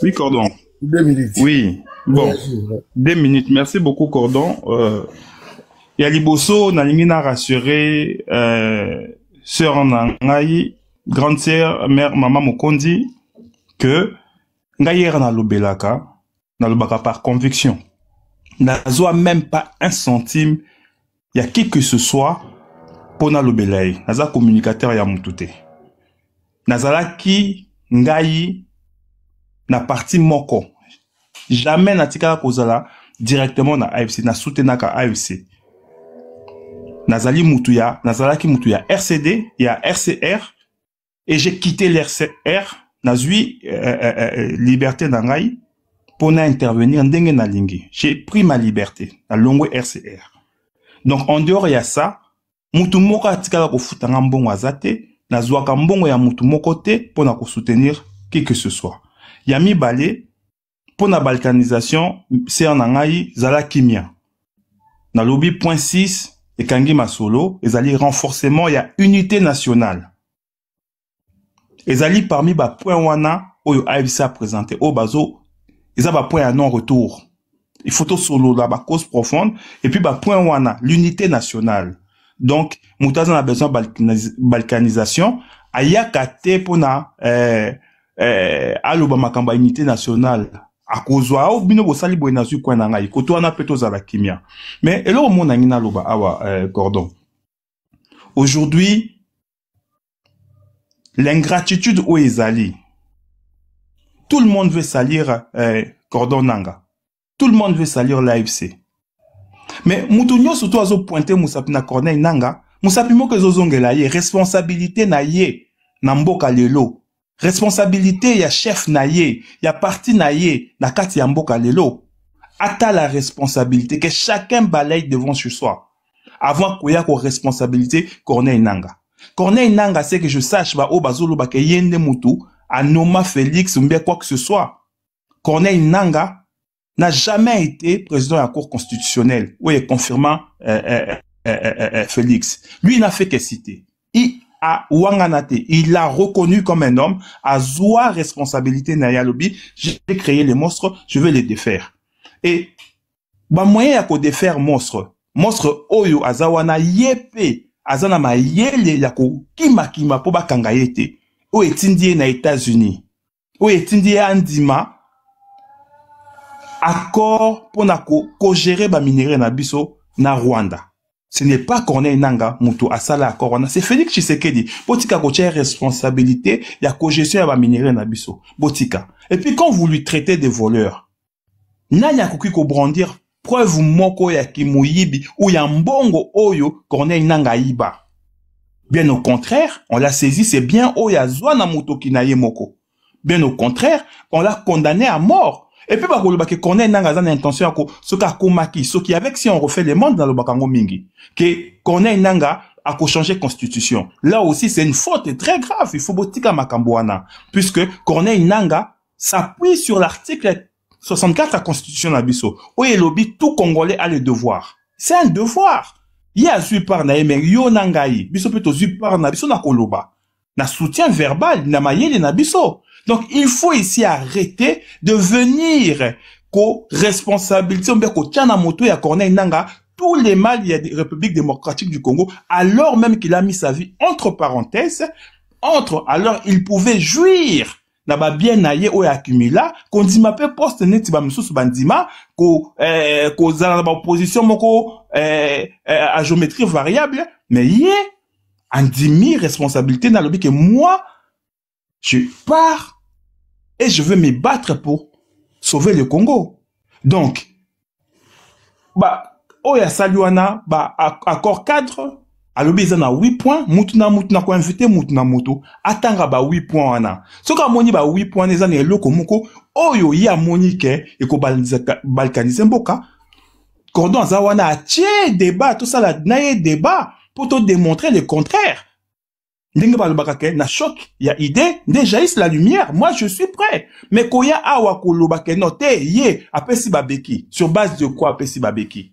Oui, Cordon. 2 minutes. Oui. Bon. 2 minutes. Merci beaucoup, Cordon. Yaliboso, nalingi na rassurer, sœur Nangaï, grande sœur, mère, maman Mokondi, que Ngaïra na lobelaka par conviction. Nazoa même pas un centime, y a qui que ce soit, pour na lobelaï. Naza communicateur ya mutute. Nazalaki, Ngaï, na parti moko. Jamais na tika kozala directement na AFC, na soutenaka AFC. Nazalaki Mutuya RCD, il y a RCR, et j'ai quitté l'RCR, Nazui liberté d'Angaï, pour intervenir ndenge na lingi. J'ai pris ma liberté, na longue RCR. Donc, en dehors, il y a ça, Mutu moko atikala ko futanga mbongo azate, Nazuaka mbongo ya Mutu moko te, pour na ko soutenir qui que ce soit. Yami balé, pour la balkanisation, c'est en Angaï, Zala Kimia. Na lobby point 6, et Kangi Masolo, ils allaient renforcement, il y a unité nationale. Ils allaient parmi les points wana, où AFC a présenté, au bazo, ils avaient point à non-retour. Il faut tout solo, la cause profonde, et puis point wana, l'unité nationale. Donc, Moutazan a besoin de balkanisation, ayakate pour na, alobama kamba unité nationale. A kozwa au bino bosali boye nazu kwa nangai koto wana peto za la kimia mais elo mo nangina loba awa Cordon. Aujourd'hui l'ingratitude où ezali, tout le monde veut salir Cordon Nanga, tout le monde veut salir l'AFC, mais mutu nyoso to azo pointer Musapi na Corneille Nanga, Musapi moko ezozongela ye responsabilité na ye na mboka lelo. Responsabilité ya chef naye, ya parti naye, na kati ya mboka lelo. Ata la responsabilité que chacun balaye devant chez soi. Avant qu'il y ait responsabilité, Corneille Nanga. Corneille Nanga, c'est que je sache, ba o bazolo ba ke yende mutu, anoma Félix, ou bien quoi que ce soit. Corneille Nanga n'a jamais été président de la Cour constitutionnelle. Oui, confirmant Félix. Lui, il n'a fait que citer. à Wanganate. Il l'a reconnu comme un homme, à Zoua responsabilité na yalobi. J'ai créé les monstres, je vais les défaire. Et, moyen à défaire monstre oyo azawana yepe, azana ma yele yako kima po bakanga yete. O etindie na États-Unis. O etindie andima, accord pour na ko gérer ba minéraux na biso na Rwanda. Ce n'est pas Corneille Nanga mutu asala accord wana, c'est Félix Tshisekedi. Botika ko tient responsabilité ya ko gestion ya ba minéraux na biso. Botika. Et puis quand vous lui traitez de voleur, nanya koki ko brandir preuve moko ya kimuyibi ou ya mbongo oyo Corneille Nanga iba. Bien au contraire, on l'a saisi, c'est bien oya zwana mutu kinaye moko. Bien au contraire, on l'a condamné à mort. Et puis, que Corneille Nanga a l'intention ce qu'a komaki, ce qui avec si on refait les mondes dans le bakango mingi, que Corneille Nanga a changé constitution. Là aussi, c'est une faute très grave. Il faut botika makambouana. Puisque Corneille Nanga s'appuie sur l'article 64 de la constitution d'Abisso. Où il lobby tout Congolais a le devoir. C'est un devoir. Il y a zui par na mais yo nangai. Biso plutôt zui par na biso na koloba. Na soutien verbal, na mayele na biso. Donc, il faut ici arrêter de venir co-responsabilité, on peut tchana moto et à Corneille Nanga, tous les mal il y a des Républiques démocratiques du Congo, alors même qu'il a mis sa vie entre parenthèses, alors il pouvait jouir, n'a bien naïe ou accumula, qu'on dit ma peu poste net ba msous bandima, qu'on zala ba opposition moko, à géométrie variable, mais yé, en dimi responsabilité n'a lobby que moi, je pars et je veux me battre pour sauver le Congo. Donc, oya saluana, accord cadre, alobi izana 8 points, mutuna ko invité mutuna mutu, atanga 8 points wana. Soka moni 8 points nezana eloko moko, oyo ya monike, eko balkanize mboka, Cordon Zawana a tié débat, tout ça là, naie débat, pour te démontrer le contraire. Na choc, il y a idée, déjà jaillisse la lumière, moi je suis prêt. Mais koya awa kolobake note, yé, apesi babeki. Sur base de quoi apesi babeki?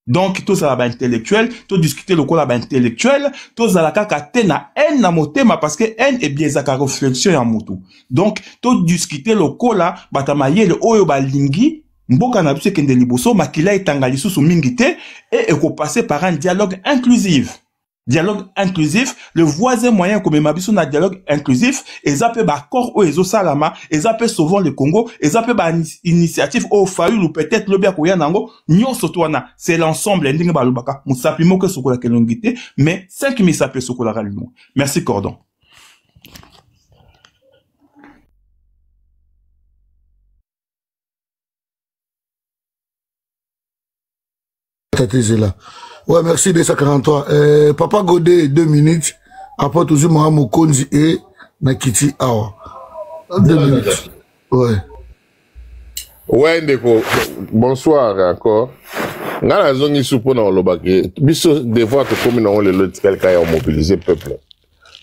Donc, tout ça là intellectuel, tout discuter le quoi là intellectuel, tout ça là kaka na haine na motema parce que haine est bien zaka réflexion ya mutu. Donc, tout discuter le quoi là, batamaye le oyo balingi, mboka na biso kende liboso, makila etanga lisusu mingite, et eko passer par un dialogue inclusif. Dialogue inclusif, le voisin moyen comme mabiso na dialogue inclusif, et ça peut accord ou ezo salama, et ça peut sauvant le Congo, et ça peut initiative au fayu ou peut-être le bien koya nango, nyon sotwana, c'est l'ensemble, ndinga balubaka, musapi moke sokola kelongite, mais 5000 sapé sokola ralimo. Merci Cordon. Là. Ouais, merci de 43. Papa Godé, 2 minutes. Après, toujours Mohamed Konzi et Nakiti Awa. 2 minutes. Ouais. Ouais, Ndeko. Bonsoir encore. Ngana zongi supo na olobake. Biso devoir te komi na le lotikal kaya mobiliser peuple.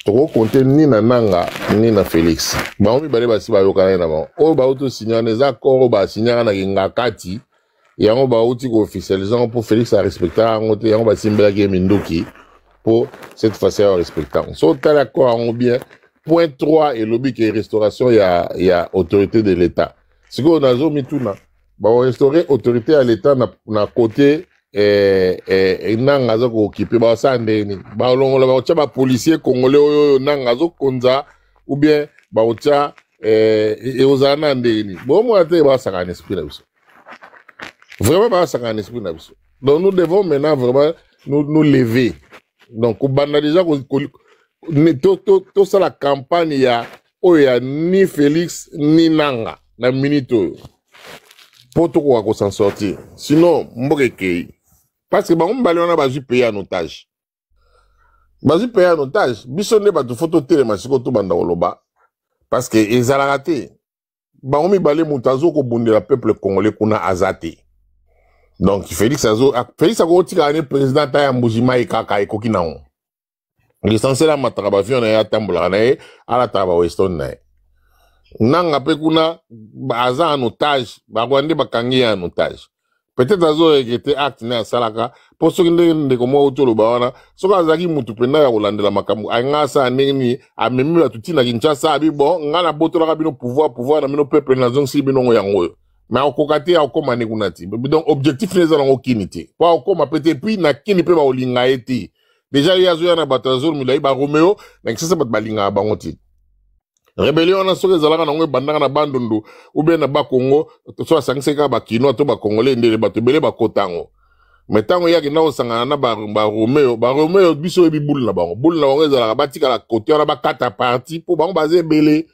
Toko compter ni na Nanga ni na Félix. Ba omi bale basi ba yokana na ba. O ba auto signer les accords ba signer na ngakati. Et on va aussi officialisant pour Félix à respecter, on va simbler game Mindoki pour cette fois-ci à respecter. Sont d'accord en bien. Point 3 et lobby qui est restauration, il y a autorité de l'État. Ce qu'on a zoomé tout là. Bah, on restaurer autorité à l'État na côté nangazo ko occupé ba ça ndeni. Bah, on va tcha ba policier congolais nangazo konza ou bien bah on tcha et aux anandeni. Bon moi te ba ça un esprit là aussi. Vraiment pas ça un esprit là. Donc nous devons maintenant vraiment nous lever. Donc au banaliser tout ça la campagne il y a ni Félix ni Nanga na minute pour tout quoi s'en sortir. Sinon mbokeke parce que ba on bali on a bazu payer en otage. Bazu payer en otage, bisonne ba tu photo télé masiko to banda oloba parce que ezala raté. Ba on mi bali mutazo ko bundela peuple congolais kuna azate. Donc, Félix a dit que président Taya Mbujima et Kaka et Kokinao. L'essentiel à ma travail, on a tamboulané à la travail Weston. Nanga Pekuna, Baza en otage, Bagwande Bakangi en otage. peut-être azo regretter acte na salaka pour ce que comme auto lo bawana so ka zaki mutu pena ya kolandela makambo anga sa nini amemi la tutina Kinshasa abi bon ngana botola ka bino pouvoir na bino peuple na zone si bino yango mais okokate akoma ne kunati donc objectif neza ngo kinité pa okoma peut-être puis na kini pe ba olinga eti déjà yazo ya na batazo milai ba Romeo na kisasa bat balinga bangoti rébellion na soke zalaka na ngwe bandanga na bandundu ou bien na ba Congo to so sangeka ba kino to ba congolais ndele bato bele ba kotango metango yaki na osangana na ba Romeo biso ebi boule na bango zalaka batika la côté na ba kata parti pour bango baze belé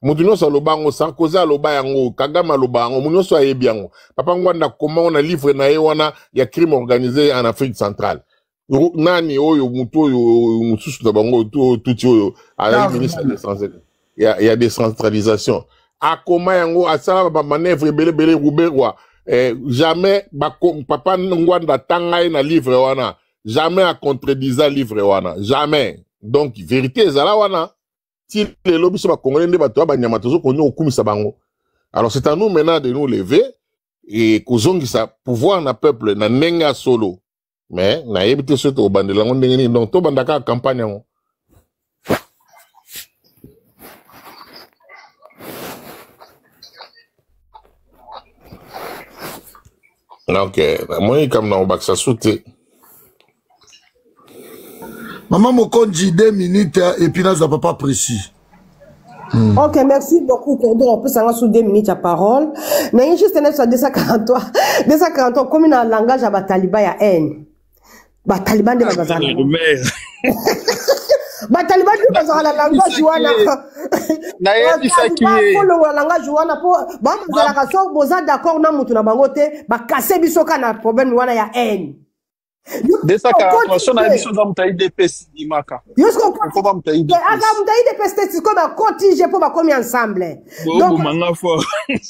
mutu nyonso alobango Sarkozy aloba yango Kagame aloba yango mutu nyonso ayebi yango papa ngwanda comment na livre na ye wana ya crime organisé en Afrique centrale nani oyo mutu oyo mususu na bango tuti oyo ala ministre des Français il y a décentralisation akoma yango asala ba manœuvre belé Rouberwa jamais papa ngwanda tanga na livre wana jamais a contredisa livre wana jamais donc vérité ezala wana si les lobbies sont congolais ne bato ba nyama tozo konyo okumisa bango alors c'est à nous maintenant de nous lever et kozongisa pouvoir na peuple na nenga solo mais na yebite soto obandela ngo ndenge ni donc to bandaka campagne ngo ok moi comme na baksa sauter Maman Mokonji 2 minutes et puis là ça pas précis. Ok, merci beaucoup. On peut s'en sous 2 minutes à parole. Mais juste un sur 243. 243 comme un langage à Bataliba ya haine. Bataliba de Bazana. Bataliba de Bazana langage wana. Na yebi saki. Le langage wana pour ba mazala ka so boza d'accord na mutu na bangote ba kasser biso kana problème wana ya haine. Desa ka na biso za mutayi DPS imaka. Yosko ko ba mutayi DPS. Aga mutayi DPS ko ba cotige pour ba komi ensemble. Donc manga fo.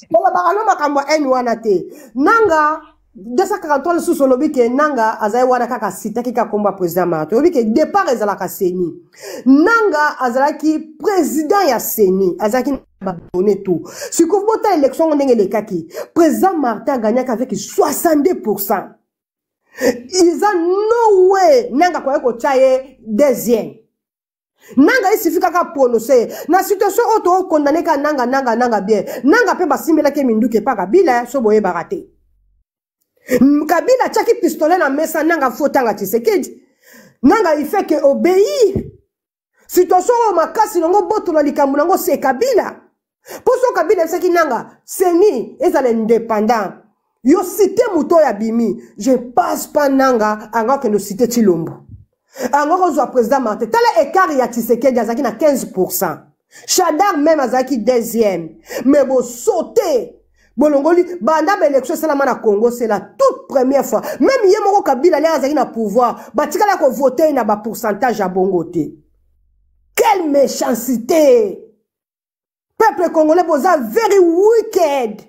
Ba ba no makambo haine wana te. Nanga 243 sous solobi ke nanga azai wana kaka sitaki ka komba président Martin obi ke départ ezala ka seni nanga azalaki président ya seni azaki ba donner tout si ko vota élection ndenge le kaki président Martin a gagné avec 62%. Ils ont no way nanga kwa ko chaye deuxième nanga isifi kaka prononcer na situation auto condamné ka nanga bien nanga pe basimbela ke minduke pa kabila so boye barate Kabila tchaki pistolet na mesa nanga fotanga Tshisekedi nanga il fait que obéir situation o makasi longo boto na likambu nango c'est Kabila poso Kabila c'est ki nanga seni ezala indépendant yo cité muto ya bimi je passe pas nanga anga que no cité Tshilombo anga ko zo président Martin tala écart ya Tshisekedi azaki na 15%. Chadar même azaki deuxième mais bo sauter Bolongoli, banda l'élection salama na Congo, c'est la toute première fois. Même Yemoko Kabila a na pouvoir, batikala ko voter na ba pourcentage à bongoté. Quelle méchanceté! Peuple congolais boza very wicked.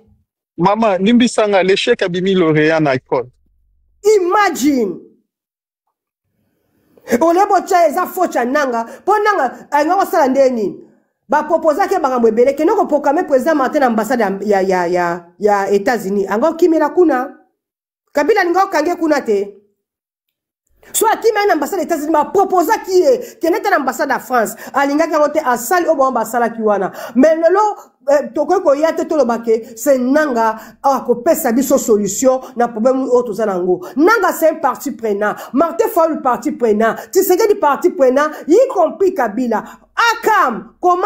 Maman, nimbisanga l'échec abimi lauréat na école. Imagine. Olebo cha eza focha nanga, po nanga anga sala ndeni. Ba proposa ke bangambo ebele ke noko proclamer président Martin ambassade ya États-Unis ango kimela kuna Kabila ningo kange kuna te so akima na ambassade ya États-Unis ba proposa ki tenete na ambassade ya France alinga ka ngote asali obo ambassade ki wana mais lelo toko yate to lobake c'est nanga akopesa biso solution na problème auto zanango nanga c'est un parti prenant Martin Fayulu le parti prenant Tshisekedi parti prenant y compris Kabila Akam, comment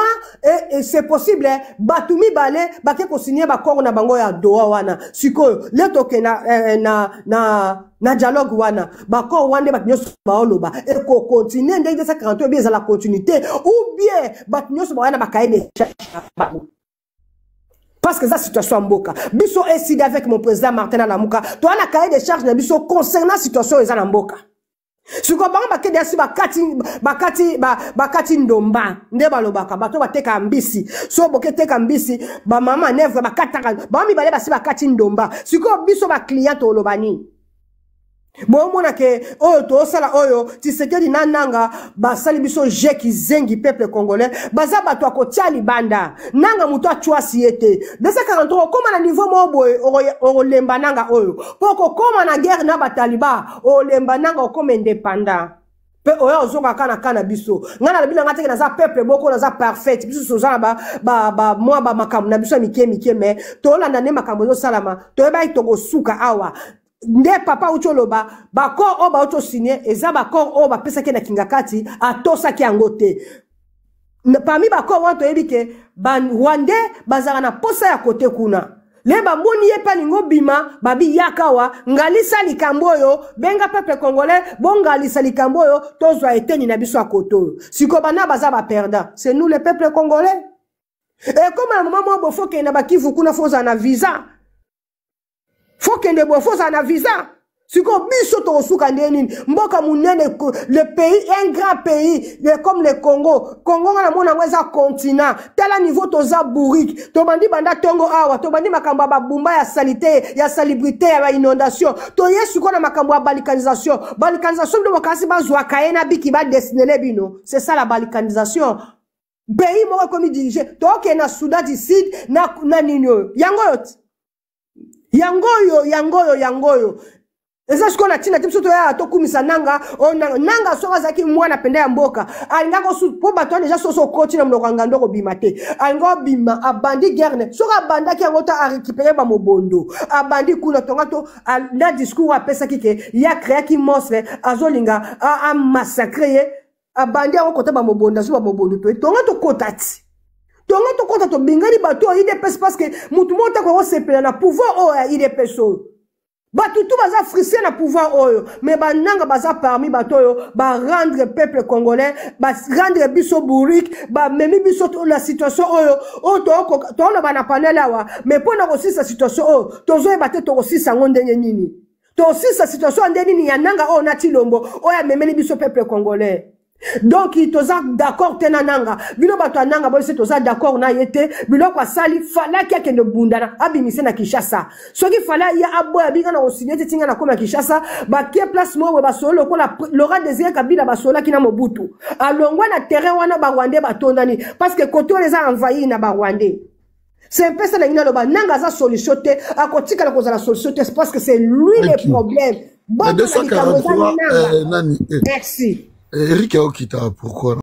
c'est possible Batumi Bale, Bake ko signer ba kor na bango ya Doha wana. Siko, le toke na dialogue wana. Ba kor wande bat nyoso ba oloba. Et ko continue ndenge 248 bien la continuité ou bien bat nyoso ba wana ba kaide. Parce que ça situation mboka. Biso essayé avec mon président Martin Lamuka. Toi na cahier de charge na biso concernant situation eza mboka. Si ko bango bakede asi bakati ndomba nde balobaka bato bateka mbisi so boketeka mbisi ba mama nevre bakataka ba mi bale basi bakati ndomba si ko biso ba client olobani Bon mona ke oyo to sala oyo Tshisekedi na nanga basali biso jeki zengi peuple congolais baza bato akotia libanda nanga muto achwasi ete 243 koma na niveau mo boye olemba nanga oyo poko koma na guerre na bataliba olemba nanga okoma indépendant pe oyo ozonga kana biso ngana na bilanga teke na za peuple boko na za parfait biso sozala ba moi ba makambo na biso mike mais to landa ne makambo zo salama to ba itoko suka awa nde papa ucholoba bakor o ba ucho signé eza bakor o ba pesa ke na kingakati atosa ki angote parmi bakor wanto ebike ban Rwandais bazara na posa ya kote kuna le bamboni ye palingo bima babi yakawa ngalisa likambo yo benga peuple congolais bongalisa likambo yo tozwa eteni na biso akoto siko bana baza ba perdant c'est nous le peuple congolais et comme à un moment mo faut que na bakivu kuna foza na visa faut que ne bofoza na visa siko biso to suka ndeni mboka munene le pays un grand pays comme le Congo na mona weza continent tela niveau toza bourrique to bandi banda tongo awa to bandi makamba ba bumba ya salité ya salubrité ya inondation to yesu ko na makambo ya balkanisation ndo makasi bazwa kaena biki ba destiné bino c'est ça la balkanisation pays mo comme dirigé to ke na Soudan du Sud na ninyo yangoyo eza siko na tina tipso to ya to kumisa nanga nanga soka zaki mwana penda ya mboka alinga ko su po bato déjà soso koti na mnoko ngando ko bimate alinga bima abandi guerre soka banda ki ngota a récupérer ba mobondo abandi kuna tonga to na discours apesa kike ya créer ki monstre azolinga a massacrer abandi ko kota ba mobondo so ba mobondo to tonga to kotati tonga to kota to bingani bato IDPS parce que mutu mota ko sepela na pouvoir o IDPS Batutu baza frissé na pouvoir oyo mais bananga baza parmi batoyo ba rendre peuple congolais ba rendre biso bourrique ba memi biso la situation oyo to na bana panel awa mais pona ko sisa situation oyo tozo ebate to ko sisa ngonde nini to sisa situation ndeni ni yananga o na tilombo oya memeli biso peuple congolais. Donc ils toza d'accord tenananga bino bato ananga bo se toza d'accord na yete bino kwa sali fala kia kende bundana abimise na Kinshasa soki fala ya aboya binga na osignete tinga na koma Kinshasa ba ke place mo we ba solo ko la Laurent Désiré Kabila ba sola kina Mobutu alongwa na terrain wana ba Rwandais batondani parce que côté les a envahi na ba Rwandais. C'est un peu ça na ba nanga za solution te akotika la cause la solution te parce que c'est lui le problème. Bon, 243 merci. Eric Aokita, pourquoi?